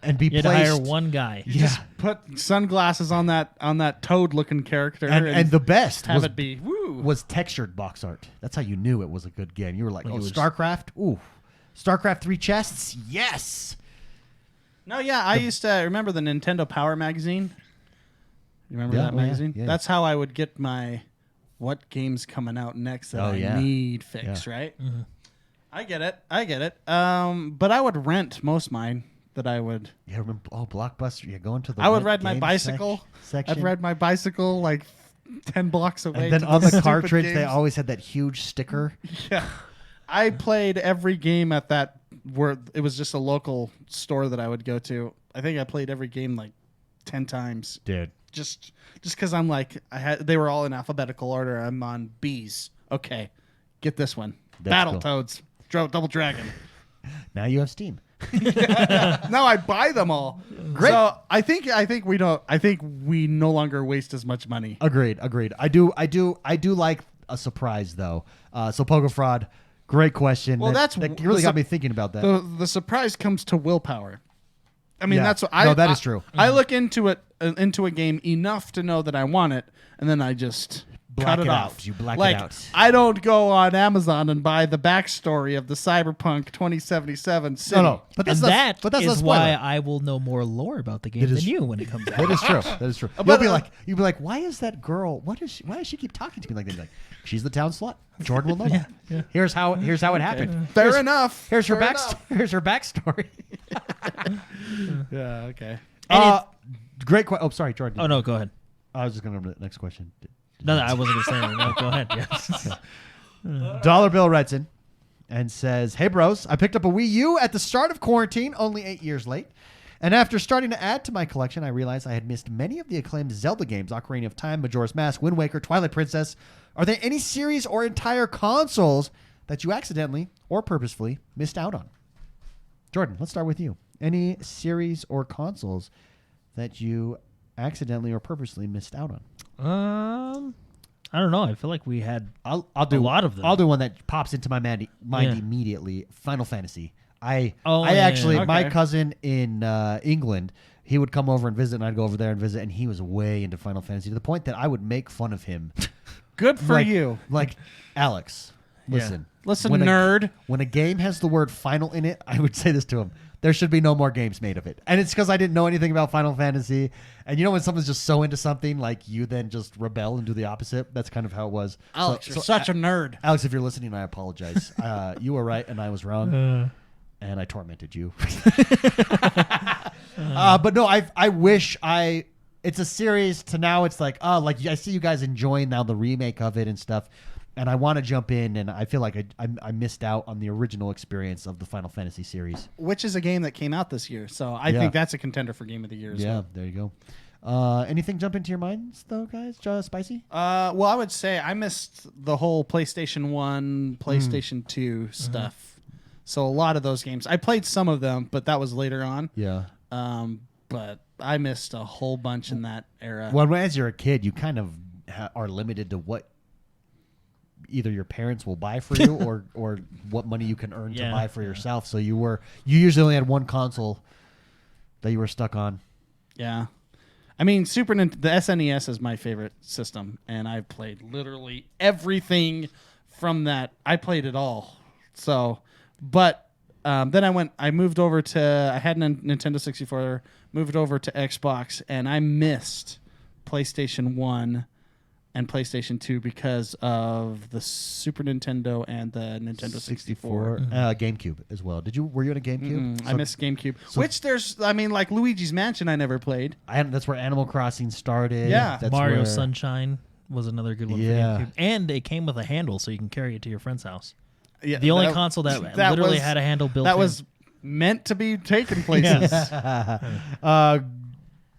And be You had to placed. hire one guy. Yeah. Put sunglasses on that toad-looking character, And the best have was, it be woo. was textured box art. That's how you knew it was a good game. You were like, Like oh, it was- StarCraft? Ooh. StarCraft 3 chests? Yes. No, yeah, I used to remember the Nintendo Power magazine. You remember Yeah, that oh, yeah, magazine? yeah. That's how I would get my what game's coming out next that Oh, I yeah. need fixed, Yeah. right? I get it. But I would rent most mine that I would. Yeah, remember? Oh, Blockbuster. Yeah, going to the. I would rent ride my games bicycle. section. I'd ride my bicycle like 10 blocks away. And then to on the stupid cartridge, they games. always had that huge sticker. Yeah. I played every game at that where it was just a local store that I would go to. I think I played every game like 10 times. Dude. Just because I'm like they were all in alphabetical order. I'm on B's. Okay, get this one. That's cool. Battletoads, Double Dragon. Now you have Steam. Now I buy them all. Great. So I think we don't. I think we no longer waste as much money. Agreed. I do like a surprise though. So Pogo Fraud, great question. Well, that really got me thinking about that. The surprise comes to willpower. I mean, Yeah. that's what that is true. I look into a game enough to know that I want it, and then I just Black cut it it out. off. You black it like, out. I don't go on Amazon and buy the backstory of the Cyberpunk 2077 city. No, but that's And not, that but that's is not why spoiler. I will know more lore about the game It than is- you when it comes out. That is true. That is true. But, You'll be like, why is that girl? Why does she keep talking to me like that? Like, she's the town slut. Jordan will know. Here's how it happened. Fair enough. Here's her Fair back. enough. Here's her backstory. Yeah. Okay. Great question. Oh, sorry, Jordan. Oh no, go ahead. I was just going to go to the next question. No, I wasn't going to say anything. No, go ahead. Yes. Dollar Bill writes in and says, "Hey bros, I picked up a Wii U at the start of quarantine, only 8 years late. And after starting to add to my collection, I realized I had missed many of the acclaimed Zelda games, Ocarina of Time, Majora's Mask, Wind Waker, Twilight Princess. Are there any series or entire consoles that you accidentally or purposefully missed out on?" Jordan, let's start with you. Any series or consoles that you accidentally or purposely missed out on? I don't know. I feel like we had I'll do a lot of them. I'll do one that pops into my mind Yeah. immediately. Final Fantasy. I Oh, actually yeah. my Okay. cousin in England, he would come over and visit, and I'd go over there and visit, and he was way into Final Fantasy to the point that I would make fun of him. Good for like, you. Like, Alex, listen. Listen, when nerd. When a game has the word final in it, I would say this to him: there should be no more games made of it. And it's because I didn't know anything about Final Fantasy. And you know when someone's just so into something, like you then just rebel and do the opposite? That's kind of how it was. Alex, you're such a nerd. Alex, if you're listening, I apologize. You were right and I was wrong. And I tormented you. But no, I wish it's a series to now it's like, like I see you guys enjoying now the remake of it and stuff. And I want to jump in, and I feel like I missed out on the original experience of the Final Fantasy series. Which is a game that came out this year, so I think that's a contender for Game of the Year. Yeah, there you go. Anything jump into your minds, though, guys? Spicy? Well, I would say I missed the whole PlayStation 1, PlayStation 2 stuff. So a lot of those games. I played some of them, but that was later on. Yeah. But I missed a whole bunch in that era. Well, as you're a kid, you kind of are limited to what either your parents will buy for you or what money you can earn to buy for yourself. So you usually only had one console that you were stuck on. Yeah. I mean, the SNES is my favorite system, and I played literally everything from that. I played it all. So, but then I moved over to, I had a Nintendo 64, moved over to Xbox, and I missed PlayStation 1 and PlayStation 2 because of the Super Nintendo and the Nintendo 64. GameCube as well. Were you in a GameCube? I missed GameCube. Which like Luigi's Mansion I never played. That's where Animal Crossing started. Yeah. That's Mario where, Sunshine was another good one for Yeah. GameCube. And it came with a handle so you can carry it to your friend's house. Yeah, The only console that literally had a handle built in. That was meant to be taken places.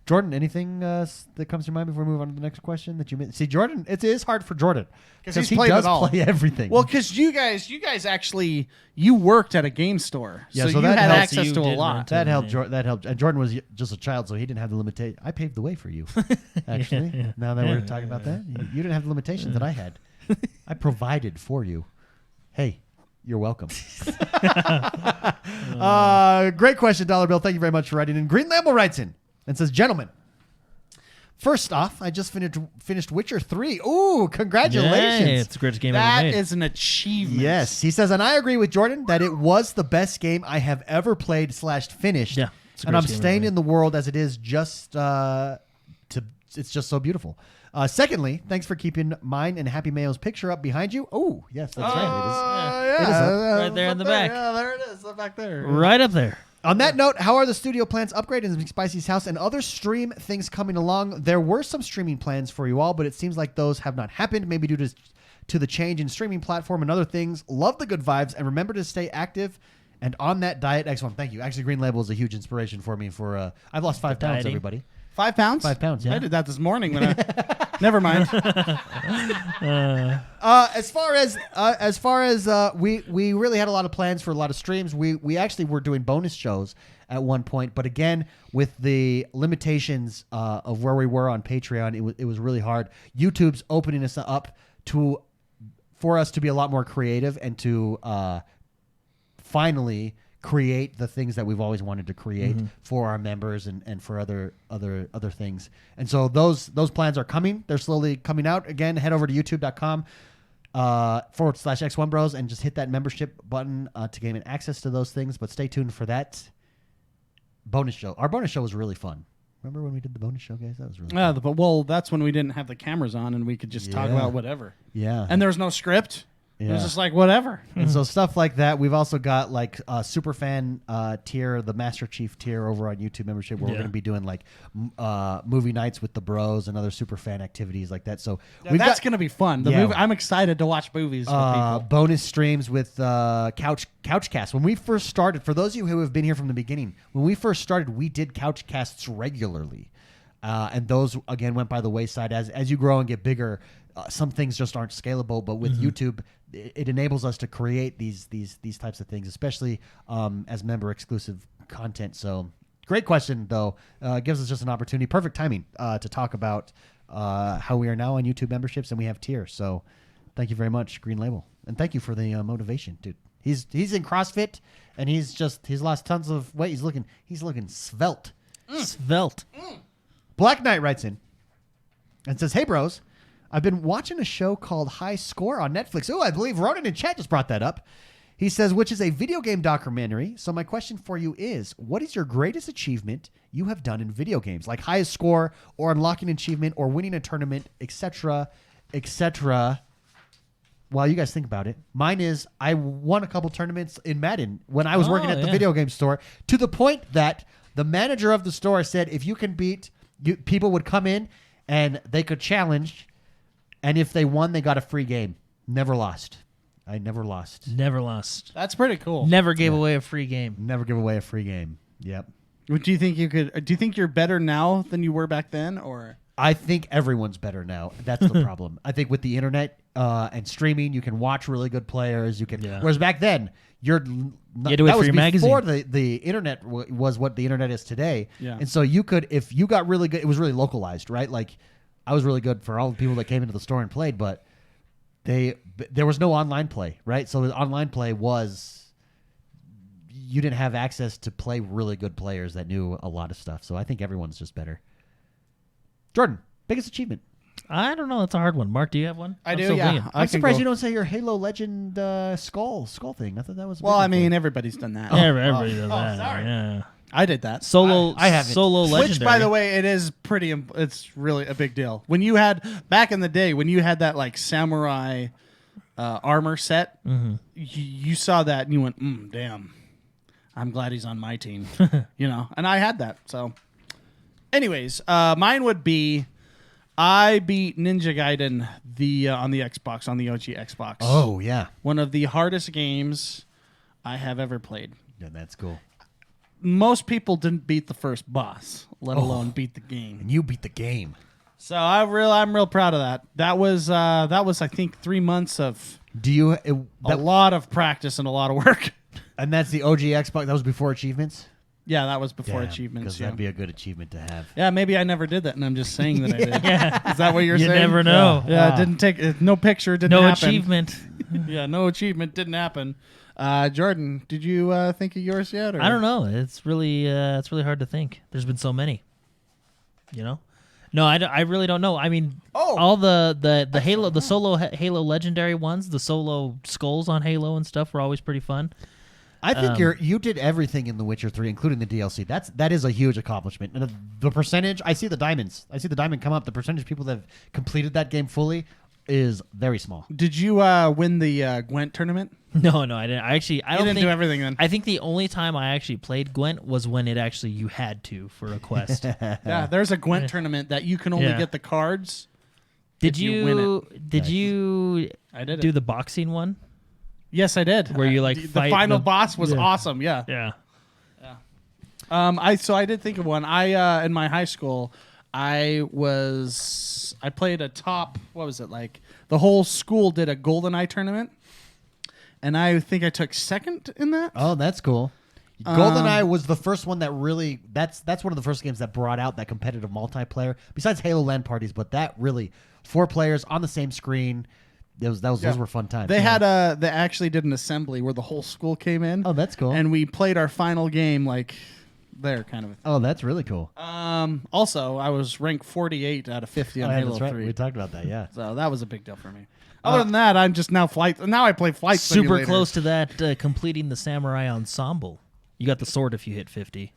Jordan, anything that comes to mind before we move on to the next question that you missed? See, Jordan, it is hard for Jordan because he played does it all. play everything. Well, because you guys actually you worked at a game store, Yeah, so so you that had helps. access You to a did lot. rent that helped. That helped. And Jordan was just a child, so he didn't have the limitation. I paved the way for you. Actually, now that we're talking about that, you didn't have the limitations that I had. I provided for you. Hey, you're welcome. Great question, Dollar Bill. Thank you very much for writing in. Green Lambo writes in and says, "Gentlemen, first off, I just finished Witcher 3. Ooh, congratulations. Yay, it's the greatest game ever That made. is an achievement. Yes, he says, and I agree with Jordan that it was the best game I have ever played / finished. Yeah, it's the and I'm greatest game staying ever in the world as it is it's just so beautiful. Secondly, thanks for keeping mine and Happy Mayo's picture up behind you. Oh, yes, that's right. It is up. Right there in the back. Yeah, there it is. Back there. Right up there. On that note, how are the studio plans upgrading in Spicy's house and other stream things coming along? There were some streaming plans for you all, but it seems like those have not happened, maybe due to the change in streaming platform and other things. Love the good vibes, and remember to stay active and on that diet. Excellent. Thank you. Actually, Green Label is a huge inspiration for me. I've lost 5 pounds, dieting. everybody. 5 pounds? 5 pounds, yeah. I did that this morning when Never mind. As far as we really had a lot of plans for a lot of streams. We actually were doing bonus shows at one point, but again, with the limitations of where we were on Patreon, it was really hard. YouTube's opening us up for us to be a lot more creative and to finally create the things that we've always wanted to create for our members and for other things. And so those plans are coming. They're slowly coming out. Again, head over to youtube.com /XoneBros and just hit that membership button to gain access to those things. But stay tuned for that bonus show. Our bonus show was really fun. Remember when we did the bonus show, guys? That was really fun. Well, that's when we didn't have the cameras on and we could just talk about whatever. Yeah. And there was no script. Yeah. It was just like whatever. And so stuff like that. We've also got like a super fan tier, the Master Chief tier over on YouTube membership, where we're going to be doing like movie nights with the bros and other super fan activities like that. So that's going to be fun. I'm excited to watch movies with people. Bonus streams with Couchcast. When we first started, for those of you who have been here from the beginning, when we first started, we did Couchcasts regularly. And those, again, went by the wayside. As you grow and get bigger, some things just aren't scalable. But with YouTube, it enables us to create these types of things, especially as member-exclusive content. So great question, though. Gives us just an opportunity. Perfect timing to talk about how we are now on YouTube memberships, and we have tiers. So thank you very much, Green Label. And thank you for the motivation, dude. He's in CrossFit, and he's lost tons of weight. He's looking svelte. Svelte. Black Knight writes in and says, "Hey, bros, I've been watching a show called High Score on Netflix." Oh, I believe Ronan in chat just brought that up. He says, which is a video game documentary. So my question for you is, what is your greatest achievement you have done in video games? Like highest score or unlocking an achievement or winning a tournament, etc., etc. While you guys think about it, mine is I won a couple tournaments in Madden when I was working at the video game store, to the point that the manager of the store said, if you can beat... people would come in and they could challenge, and if they won, they got a free game. Never lost. I never lost. Never lost. That's pretty cool. Never gave away a free game. Never give away a free game. Yep. Do you think you're better now than you were back then, or? I think everyone's better now. That's the problem. I think with the internet and streaming, you can watch really good players. You can. Yeah. Whereas back then, you had to wait that for was your before magazine. the internet was what the internet is today. Yeah. And so you could, if you got really good, it was really localized, right? Like I was really good for all the people that came into the store and played, but there was no online play, right? So the online play was, you didn't have access to play really good players that knew a lot of stuff. So I think everyone's just better. Jordan, biggest achievement? I don't know. That's a hard one. Mark, do you have one? I do, yeah. Thinking. I'm surprised you don't say your Halo Legend skull thing. I thought that was well, I mean, everybody's done that. Everybody does that. Sorry. Yeah. I did that. I haven't. Solo Legendary. Which, by the way, it's really a big deal. When you had, back in the day, when you had that like samurai armor set, you saw that and you went, damn, I'm glad he's on my team. And I had that. So anyways, mine would be, I beat Ninja Gaiden on the Xbox, on the OG Xbox. Oh, yeah. One of the hardest games I have ever played. Yeah, that's cool. Most people didn't beat the first boss, let alone beat the game. And you beat the game. So I'm real proud of that. That was I think 3 months of a lot of practice and a lot of work. And that's the OG Xbox. That was before achievements. Yeah, that was before achievements. Because that'd be a good achievement to have. Yeah, maybe I never did that, and I'm just saying that I did. Yeah. Is that what you're saying? You never know. Yeah, it didn't take no picture, didn't no happen. achievement. Yeah, no achievement didn't happen. Jordan, did you think of yours yet? Or? I don't know. It's really hard to think. There's been so many. No, I really don't know. I mean, all the Halo, the solo Halo Legendary ones, the solo skulls on Halo and stuff were always pretty fun. I think you did everything in The Witcher 3, including the DLC. That is a huge accomplishment. And the percentage, I see the diamonds. I see the diamond come up. The percentage of people that have completed that game fully is very small. Did you win the Gwent tournament? No, I didn't. I didn't do everything then. I think the only time I actually played Gwent was when you had to for a quest. Yeah, there's a Gwent tournament that you can only get the cards. Did you win it. Did Nice. you I did do the boxing one? Yes, I did. Where you the fight final boss was awesome. Yeah. Yeah. I did think of one. I in my high school, I played a top. What was it like? The whole school did a GoldenEye tournament, and I think I took second in that. Oh, that's cool. GoldenEye was the first one that really. That's one of the first games that brought out that competitive multiplayer. Besides Halo LAN parties, but that really 4 players on the same screen. Those were fun times. They they actually did an assembly where the whole school came in. Oh, that's cool. And we played our final game like there, kind of a thing. Oh, that's really cool. Also, I was ranked 48 out of 50 on Halo 3. We talked about that, yeah. So that was a big deal for me. Other than that, I'm just now Now I play Flight Simulator. Super close to that, completing the Samurai Ensemble. You got the sword if you hit 50.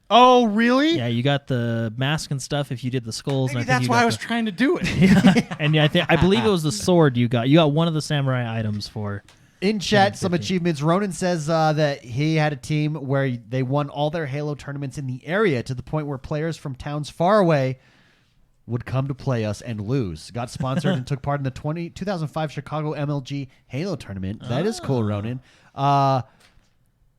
Oh, really? Yeah, you got the mask and stuff if you did the skulls. Maybe and I think that's you why got I was trying to do it. Yeah. And I believe it was the sword you got. You got one of the samurai items for. In chat, some achievements. Ronan says that he had a team where they won all their Halo tournaments in the area to the point where players from towns far away would come to play us and lose. Got sponsored and took part in the 2005 Chicago MLG Halo tournament. That is cool, Ronan.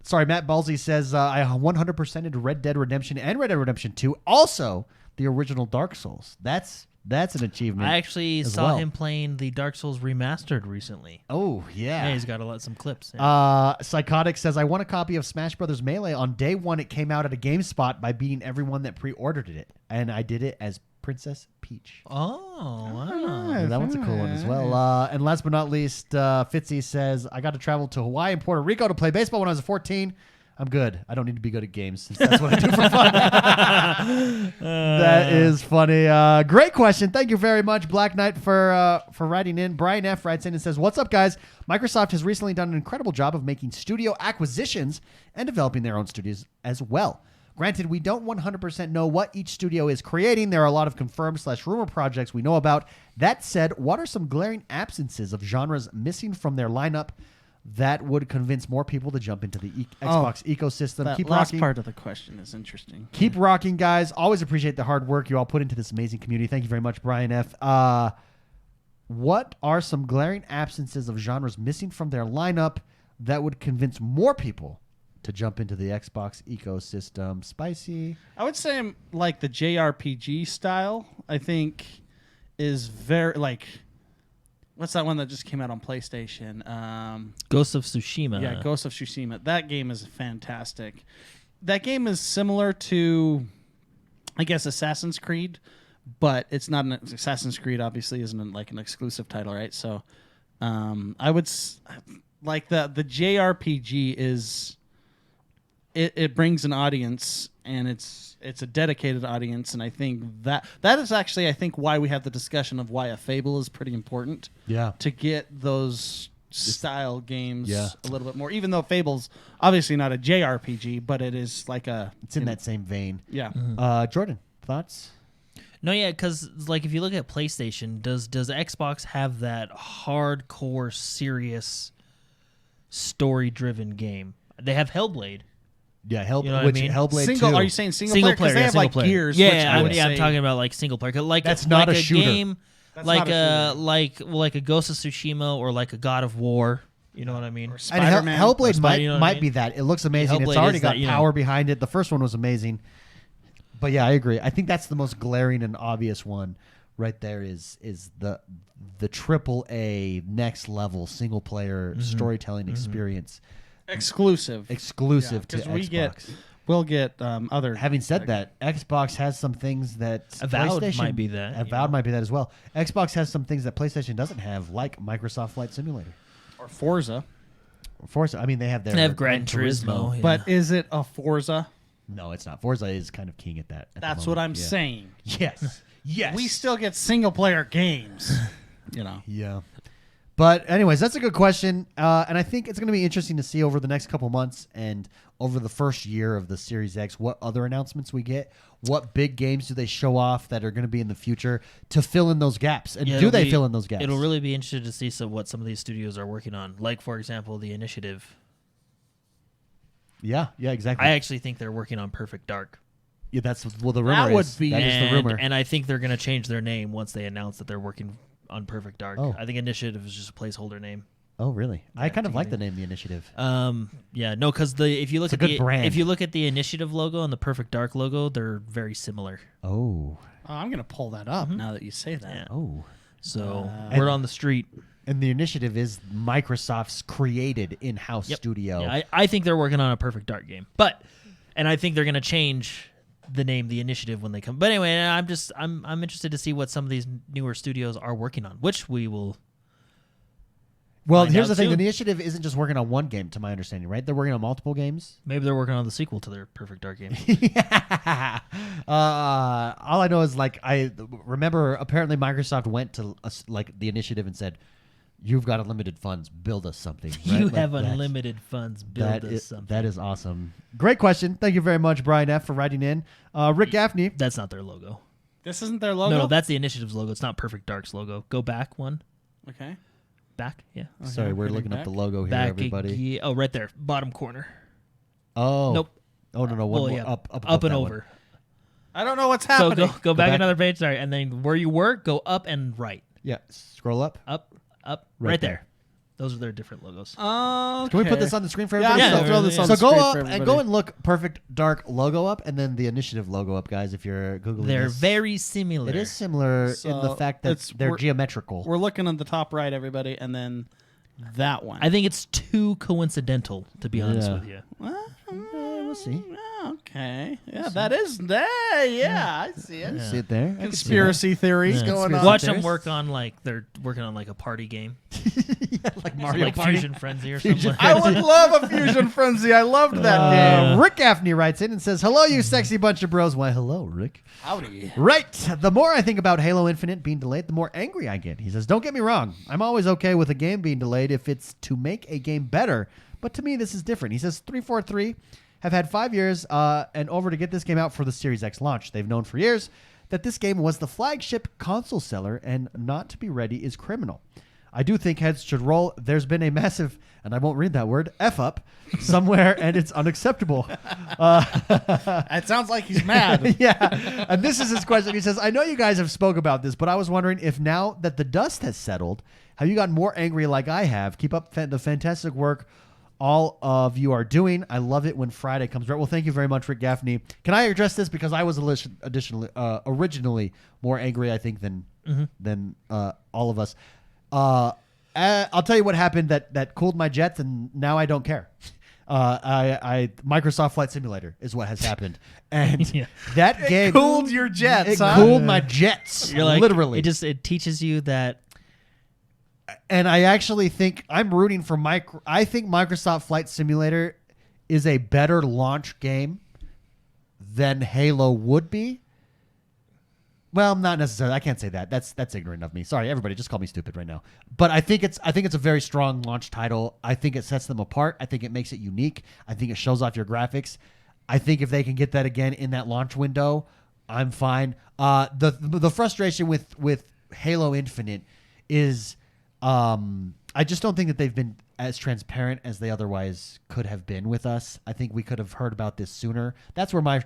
Sorry, Matt Balsey says, I 100%ed Red Dead Redemption and Red Dead Redemption 2. Also, the original Dark Souls. That's an achievement. I actually saw him playing the Dark Souls remastered recently. Oh, yeah. Yeah, he's got some clips. Yeah. Psychotic says, I won a copy of Smash Brothers Melee. On day 1, it came out at a GameSpot by beating everyone that pre-ordered it. And I did it as Princess Peach. Oh, wow. Yeah, that one's a cool one as well. And last but not least, Fitzy says, I got to travel to Hawaii and Puerto Rico to play baseball when I was 14. I'm good. I don't need to be good at games since that's what I do for fun. That is funny. Great question. Thank you very much, Black Knight, for writing in. Brian F. writes in and says, what's up, guys? Microsoft has recently done an incredible job of making studio acquisitions and developing their own studios as well. Granted, we don't 100% know what each studio is creating. There are a lot of confirmed/rumor projects we know about. That said, what are some glaring absences of genres missing from their lineup that would convince more people to jump into the Xbox ecosystem? That Keep last rocking. part of the question is interesting. Keep rocking, guys. Always appreciate the hard work you all put into this amazing community. Thank you very much, Brian F. What are some glaring absences of genres missing from their lineup that would convince more people to jump into the Xbox ecosystem? Spicy. I would say like the JRPG style, I think, is very like. What's that one that just came out on PlayStation? Ghost of Tsushima. Yeah, Ghost of Tsushima. That game is fantastic. That game is similar to, I guess, Assassin's Creed, but it's not an Assassin's Creed. Obviously, isn't like an exclusive title, right? So, I would like the JRPG is. It brings an audience, and it's a dedicated audience, and I think that is actually why we have the discussion of why a Fable is pretty important. Yeah. To get those style games Yeah. a little bit more, even though Fable's obviously not a JRPG, but it is like It's in that same vein. Yeah. Jordan, thoughts? No, yeah, because like if you look at PlayStation, does Xbox have that hardcore, serious, story-driven game? They have Hellblade. Yeah, You know what I mean? Hellblade 2. Are you saying single player? Because they have like player. Gears. Yeah, which I'm talking about like single player. Like That's not like a shooter. Game, That's like not a like a Ghost of Tsushima or like a God of War. You know what I mean? And Spider-Man. Hellblade Or might, you know what I might mean? be that. It looks amazing. Hellblade It's already is got that, you know. power behind it. The first one was amazing. But yeah, I agree. I think that's the most glaring and obvious one right there is the AAA next level single player storytelling experience. exclusive To Xbox. We'll get other. Having said that, Xbox has some things that Avowed PlayStation might be that, you Avowed know. might be that as well. Xbox has some things that PlayStation doesn't have, like Microsoft Flight Simulator. or Forza, Forza. I mean, they have their They have Gran Turismo. Yeah. but is it a Forza? No, it's not. Forza is kind of king at that. at the That's what I'm moment. Yeah. saying. Yes. Yes. We still get single player games. Yeah. But anyways, that's a good question. And I think it's going to be interesting to see over the next couple months and over the first year of the Series X, what other announcements we get. What big games do they show off that are going to be in the future to fill in those gaps? And Yeah, do it'll they be- fill in those gaps? It'll really be interesting to see what some of these studios are working on. Like, for example, The Initiative. Yeah, exactly. I actually think they're working on Perfect Dark. Yeah, that's the rumor That would is. be- That is the rumor. And I think they're going to change their name once they announce that they're working on Perfect Dark. Oh. I think Initiative is just a placeholder name. Oh, really? I kind of like the name The Initiative. Yeah, no, because if you look It's a at good brand. if you look at the Initiative logo and the Perfect Dark logo, they're very similar. Oh. Oh, I'm gonna pull that up now that you say that. Yeah. Oh. So word on the street. And the initiative is Microsoft's created in-house studio. Yeah, I think they're working on a Perfect Dark game, and I think they're going to change the name, the initiative, when they come. But anyway, I'm interested to see what some of these newer studios are working on, which we will. Well, find here's out the thing: soon. the initiative isn't just working on one game, to my understanding, right? They're working on multiple games. Maybe they're working on the sequel to their Perfect Dark game. All I know is I remember apparently Microsoft went to the initiative and said, "You've got unlimited funds. Build us something." Right? You have unlimited funds. Build us something. That is awesome. Great question. Thank you very much, Brian F. for writing in. Rick Gaffney. That's not their logo. This isn't their logo. No, that's the initiative's logo. It's not Perfect Dark's logo. Go back one. Okay. Back, yeah. Okay, Sorry, we're heading looking up back. the logo here, Back. everybody. Oh, right there, bottom corner. Oh. Nope. Oh, no. One Well, more. yeah, Up and that one. over. I don't know what's So happening. go back back. another page. Sorry, and then where you were, go up and right. Yeah. Scroll up. Up, Right right there. there. Those are their different logos. Okay. Can we put this on the screen for Yeah, everybody? I'll Yeah, throw this on So the go screen up for and everybody. go and look Perfect Dark logo up, and then the initiative logo up, guys. If you're googling, They're this. very similar. It is similar in the So fact that they're we're- geometrical. We're looking on the top right, everybody, and then that one. I think it's too coincidental, to be honest Yeah. with you. We'll see. Okay. Yeah, that is. Yeah, I see it. See it there. I can see Conspiracy theories Yeah. going on. Conspiracy Watch them theories. work on they're working on a party game, that. Yeah, like Mario like Party. Fusion Frenzy or something. Like I that. would love a Fusion Frenzy. I loved that game. Rick Gaffney writes in and says, "Hello, you sexy bunch of bros." Why, hello, Rick. Howdy. Right. The more I think about Halo Infinite being delayed, the more angry I get. He says, "Don't get me wrong. I'm always okay with a game being delayed if it's to make a game better. But to me, this is different." He says, 343 have had 5 years and over to get this game out for the Series X launch. They've known for years that this game was the flagship console seller, and not to be ready is criminal. I do think heads should roll. There's been a massive, and I won't read that word, F up somewhere, and it's unacceptable. It sounds like he's mad. Yeah. And this is his question. He says, "I know you guys have spoke about this, but I was wondering if now that the dust has settled, have you gotten more angry like I have? Keep up the fantastic work all of you are doing. I love it when Friday comes around." Well, thank you very much, Rick Gaffney. Can I address this? Because I was originally more angry, I think, than all of us. I'll tell you what happened that cooled my jets, and now I don't care. Microsoft Flight Simulator is what has happened, and Yeah. that game cooled your jets, It huh? cooled my jets, You're like, literally. it teaches you that. And I actually think I'm rooting for I think Microsoft Flight Simulator is a better launch game than Halo would be. Well, not necessarily. I can't say that. That's ignorant of me. Sorry, everybody. Just call me stupid right now. But I think it's a very strong launch title. I think it sets them apart. I think it makes it unique. I think it shows off your graphics. I think if they can get that again in that launch window, I'm fine. The frustration with Halo Infinite is I just don't think that they've been as transparent as they otherwise could have been with us. I think we could have heard about this sooner. That's where my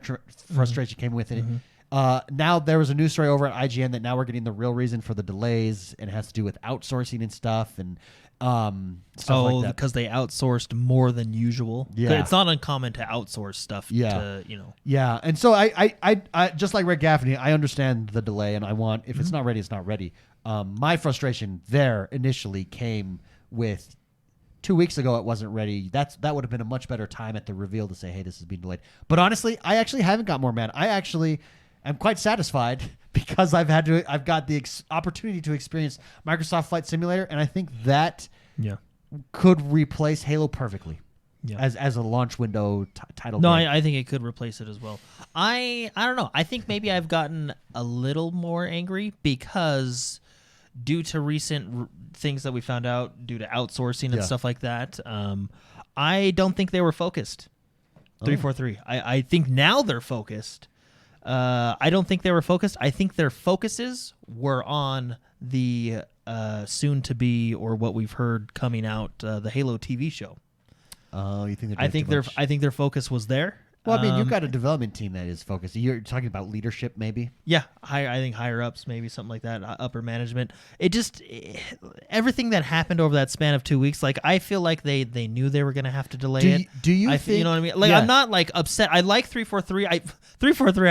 frustration came with it. Now there was a news story over at IGN that now we're getting the real reason for the delays, and it has to do with outsourcing and stuff and stuff like that. Because they outsourced more than usual. Yeah. It's not uncommon to outsource stuff. Yeah. To, Yeah, and so I just like Rick Gaffney, I understand the delay, and I want if it's not ready, it's not ready. My frustration there initially came with 2 weeks ago. It wasn't ready. That would have been a much better time at the reveal to say, "Hey, this is being delayed." But honestly, I actually haven't got more mad. I actually am quite satisfied because I've got the opportunity to experience Microsoft Flight Simulator, and I think that could replace Halo perfectly. Yeah. As a launch window title. No, game. I think it could replace it as well. I don't know. I think maybe I've gotten a little more angry because due to recent things that we found out due to outsourcing and stuff like that, I don't think they were focused. 343. I think now they're focused. I don't think they were focused. I think their focuses were on the soon to be, or what we've heard coming out, the Halo TV show. Oh, you think? I think their focus was there. Well, I mean, you've got a development team that is focused. You're talking about leadership, maybe. Yeah, I think higher ups, maybe something like that, upper management. Everything that happened over that span of 2 weeks, like I feel like they knew they were going to have to delay it. Do you think? You know what I mean? Like yeah. I'm not like upset. I like 343. 343.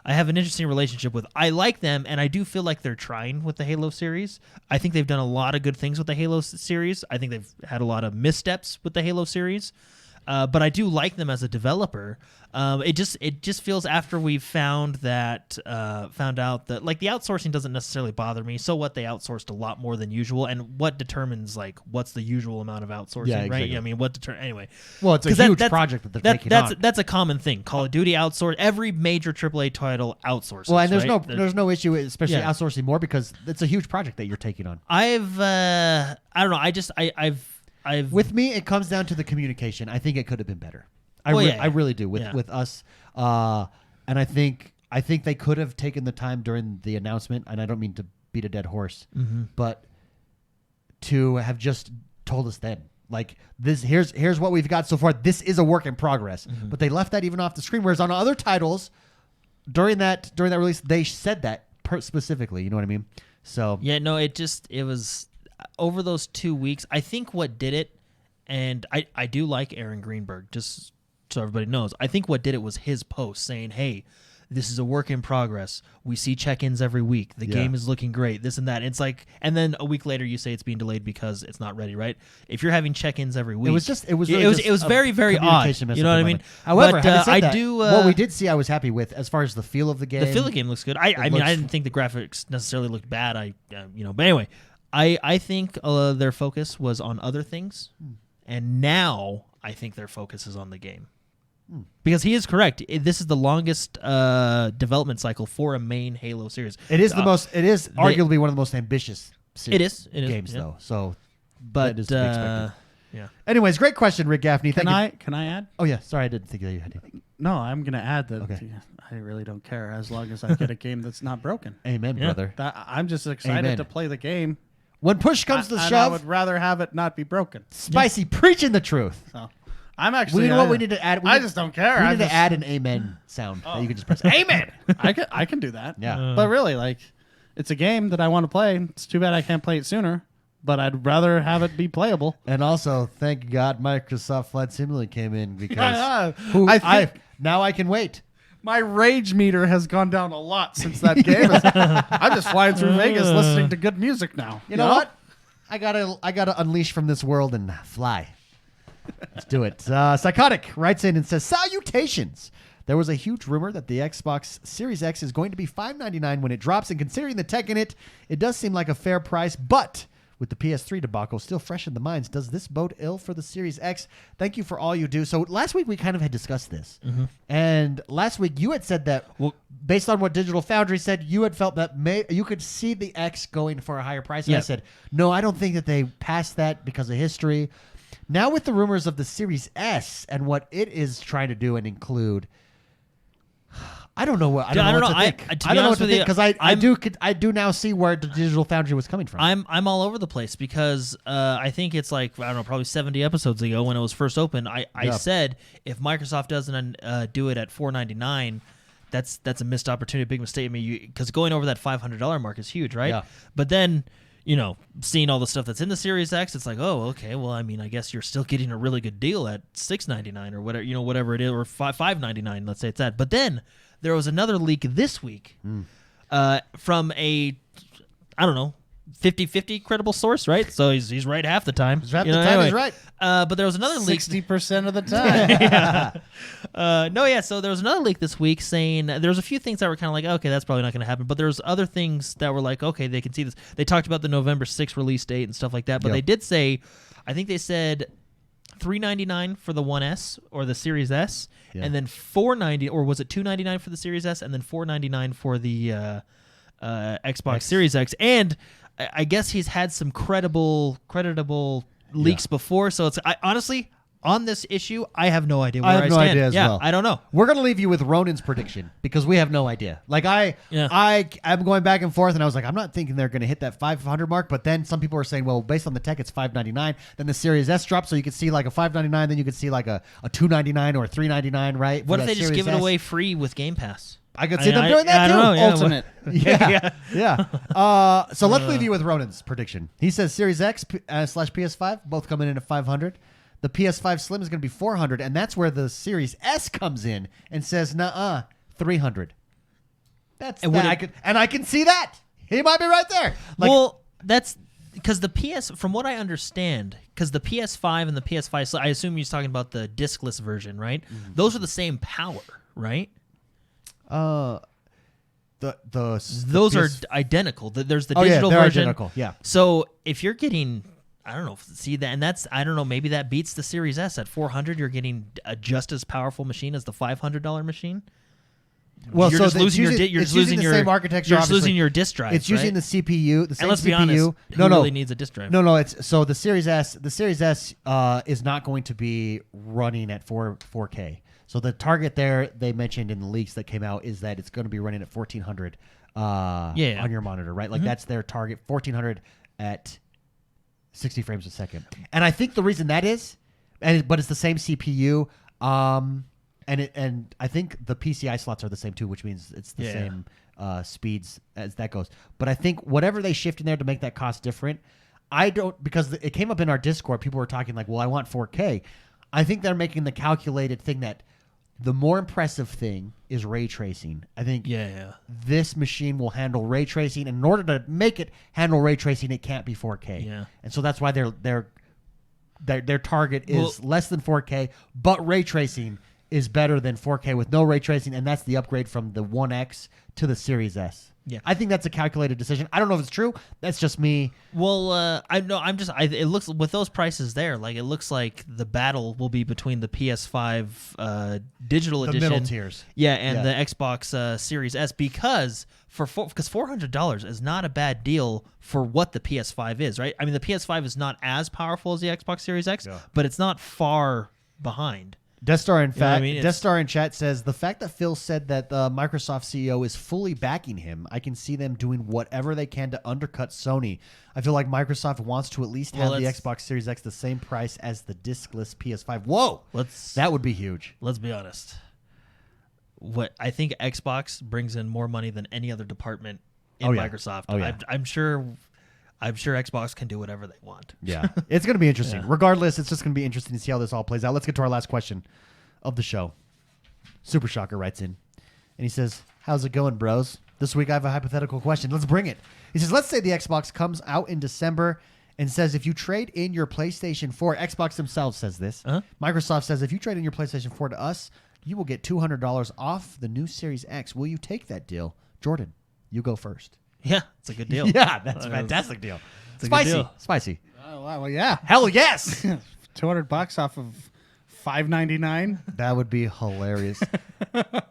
I have an interesting relationship with. I like them, and I do feel like they're trying with the Halo series. I think they've done a lot of good things with the Halo series. I think they've had a lot of missteps with the Halo series. But I do like them as a developer. It just feels after we've found out that like the outsourcing doesn't necessarily bother me. So what, they outsourced a lot more than usual, and what determines like what's the usual amount of outsourcing, Yeah, right? exactly. I mean, what anyway? Well, it's a huge project that they're taking on. That's a common thing. Call of Duty outsource. Every major AAA title outsources. Well, and there's right? there's no issue, especially Yeah. outsourcing more, because it's a huge project that you're taking on. I don't know. I've With me, it comes down to the communication. I think it could have been better. I really do with us. And I think they could have taken the time during the announcement, and I don't mean to beat a dead horse, but to have just told us then, like, this here's what we've got so far. This is a work in progress. But they left that even off the screen, whereas on other titles during that release, they said that specifically. You know what I mean? So yeah, no, it was over those 2 weeks. I think what did it, and I do like Aaron Greenberg, just so everybody knows, I think what did it was his post saying, hey, this is a work in progress. We see check-ins every week. The game is looking great, this and that. It's like, and then a week later you say it's being delayed because it's not ready, right? If you're having check-ins every week. It was very, very odd. You know what I mean? However, but, I do what we did see I was happy with as far as the feel of the game. The feel of the game looks good. I mean, I didn't think the graphics necessarily looked bad. But anyway, I think their focus was on other things, and now I think their focus is on the game. Because he is correct. This is the longest development cycle for a main Halo series. It is arguably one of the most ambitious games, yeah. though. So, but that is to be expected. yeah. Anyways, great question, Rick Gaffney. Can I add? Oh yeah, sorry, I didn't think that you had anything. No, I'm gonna add that. Okay. I really don't care as long as I get a game that's not broken. Amen, Yeah. brother. I'm just excited Amen. to play the game. When push comes to and I shove, would rather have it not be broken. Spicy preaching the truth. So I'm actually. You know what we need to add? I just don't care. We need to add an amen sound that you can just press. Amen. I can do that. Yeah. But really, like, it's a game that I want to play. It's too bad I can't play it sooner. But I'd rather have it be playable. And also, thank God Microsoft Flight Simulator came in because now I can wait. My rage meter has gone down a lot since that game. I'm just flying through Vegas listening to good music now. You know what? I gotta unleash from this world and fly. Let's do it. Psychotic writes in and says, salutations. There was a huge rumor that the Xbox Series X is going to be $599 when it drops, and considering the tech in it, it does seem like a fair price, but with the PS3 debacle still fresh in the minds, does this bode ill for the Series X? Thank you for all you do. So last week we kind of had discussed this. And last week you had said that, based on what Digital Foundry said, you had felt that you could see the X going for a higher price. And I said, no, I don't think that they passed that because of history. Now with the rumors of the Series S and what it is trying to do and include, I don't know what to think. I don't know what to think because I do now see where the Digital Foundry was coming from. I'm all over the place because I think it's like, I don't know, probably 70 episodes ago when it was first opened, I said if Microsoft doesn't do it at $499, that's a missed opportunity, a big mistake. I mean, because going over that $500 mark is huge, right? Yeah. But then, seeing all the stuff that's in the Series X, it's like, oh, okay. Well, I mean, I guess you're still getting a really good deal at $699 or whatever, whatever it is, or $599. Let's say it's that. But then there was another leak this week from a, I don't know, 50-50 credible source, right? So he's right half the time. He's right. But there was another leak. 60% of the time. So there was another leak this week saying there was a few things that were kind of like, okay, that's probably not going to happen. But there was other things that were like, okay, they can see this. They talked about the November 6th release date and stuff like that. But they did say, I think they said $399 for the 1S or the Series S, and then $490, or was it $299 for the Series S, and then $499 for the Xbox Series X. And I guess he's had some creditable leaks before, so it's honestly on this issue, I have no idea where I stand. I have no idea as well. I don't know. We're gonna leave you with Ronan's prediction because we have no idea. Like I'm going back and forth, and I was like, I'm not thinking they're gonna hit that 500 mark. But then some people are saying, well, based on the tech, it's $599. Then the Series S drops, so you could see like a $599. Then you could see like a $299 or a $99, right? What if they just give it away free with Game Pass? I could see them doing that too. I don't know, Ultimate. Yeah. So let's leave you with Ronan's prediction. He says Series X / PS5 both coming in at 500. The PS5 Slim is going to be 400, and that's where the Series S comes in and says, 300. And would it- I can see that. He might be right there. Like, well, that's because from what I understand, because the PS5 and the PS5, so I assume you're talking about the discless version, right? Mm-hmm. Those are the same power, right? Those are identical. There's the digital they're version. identical. Yeah. So if you're getting, I don't know, see that, and that's, I don't know, maybe that beats the Series S at $400. You're getting a just as powerful machine as the $500 machine. Well, You're so just losing it's using the same architecture. You're just obviously. losing your disk drive. It's using right? the CPU, the same And let's CPU. be honest, who really needs a disk drive? No. It's so the Series S is not going to be running at 4K. So the target there they mentioned in the leaks that came out is that it's going to be running at 1400 on your monitor, right? Like that's their target, 1400 at 60 frames a second. And I think the reason that is, but it's the same CPU. And I think the PCI slots are the same too, which means it's the same speeds as that goes. But I think whatever they shift in there to make that cost different, because it came up in our Discord. People were talking like, well, I want 4K. I think they're making the calculated thing that the more impressive thing is ray tracing. I think this machine will handle ray tracing. And in order to make it handle ray tracing, it can't be 4K. Yeah. And so that's why their target is less than 4K, but ray tracing is better than 4K with no ray tracing, and that's the upgrade from the 1X to the Series S. Yeah, I think that's a calculated decision. I don't know if it's true. That's just me. Well, it looks with those prices there, like it looks like the battle will be between the PS5 digital edition, the middle tiers, and the Xbox Series S, because $400 is not a bad deal for what the PS5 is, right? I mean, the PS5 is not as powerful as the Xbox Series X, but it's not far behind. Death Star in fact, I mean? Death Star in chat says the fact that Phil said that the Microsoft CEO is fully backing him, I can see them doing whatever they can to undercut Sony. I feel like Microsoft wants to at least have the Xbox Series X the same price as the discless PS5. Whoa, that would be huge. Let's be honest. What I think Xbox brings in more money than any other department in Microsoft. I'm sure Xbox can do whatever they want. Yeah. It's going to be interesting. Regardless, it's just going to be interesting to see how this all plays out. Let's get to our last question of the show. Super Shocker writes in, and he says, how's it going, bros? This week I have a hypothetical question. Let's bring it. He says, let's say the Xbox comes out in December and says if you trade in your PlayStation 4, Xbox themselves says this. Microsoft says if you trade in your PlayStation 4 to us, you will get $200 off the new Series X. Will you take that deal? Jordan, you go first. Yeah, it's a good deal. Yeah, that's a fantastic deal. Spicy. Well, yeah. Hell yes. $200 off of $5.99. That would be hilarious.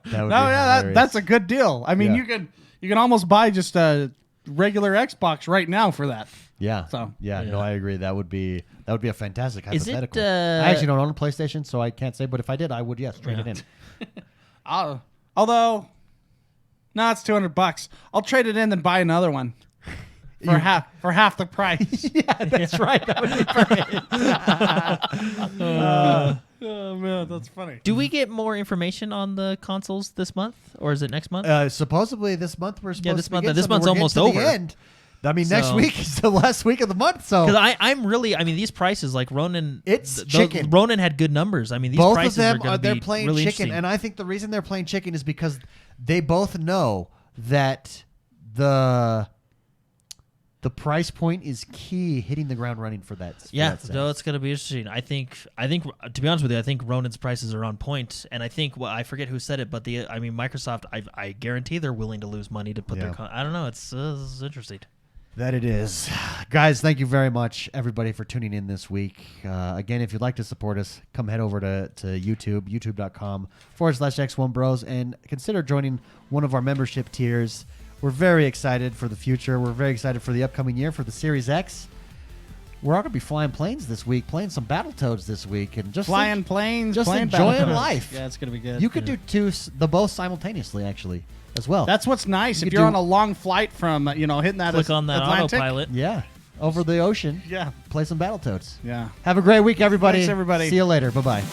Hilarious. That's a good deal. I mean, you can almost buy just a regular Xbox right now for that. Yeah. So no, I agree. That would be a fantastic hypothetical. Is it, I actually don't own a PlayStation, so I can't say. But if I did, I would trade it in. Although, no, it's $200. I'll trade it in and buy another one for half the price. Yeah, that's right. That would be perfect. Oh man, that's funny. Do we get more information on the consoles this month, or is it next month? Supposedly this month we're supposed this to month. get This month's almost over. The end. I mean, next week is the last week of the month. So because I'm really, these prices, like Ronan, chicken. Ronan had good numbers. I mean, these both prices of them are they're playing really chicken, and I think the reason they're playing chicken is because they both know that the price point is key, hitting the ground running for that. No, it's gonna be interesting. I think to be honest with you, I think Ronan's prices are on point, and I think I forget who said it, but Microsoft, I guarantee they're willing to lose money to put their. I don't know. It's interesting. That it is. Guys, thank you very much, everybody, for tuning in this week. Again, if you'd like to support us, come head over to YouTube, youtube.com/XoneBros, and consider joining one of our membership tiers. We're very excited for the future. We're very excited for the upcoming year for the Series X. We're all going to be flying planes this week, playing some Battletoads this week, and just flying planes, just playing enjoying Battletoads. life. Yeah, it's going to be good. You could do the both simultaneously, actually. As well. That's what's nice. If you're on a long flight from, hitting that click on that Atlantic, autopilot. Yeah. Over the ocean. Yeah. Play some Battletoads. Yeah. Have a great week, everybody. Thanks, everybody. See you later. Bye-bye.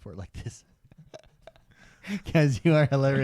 for it like this. Guys, you are hilarious.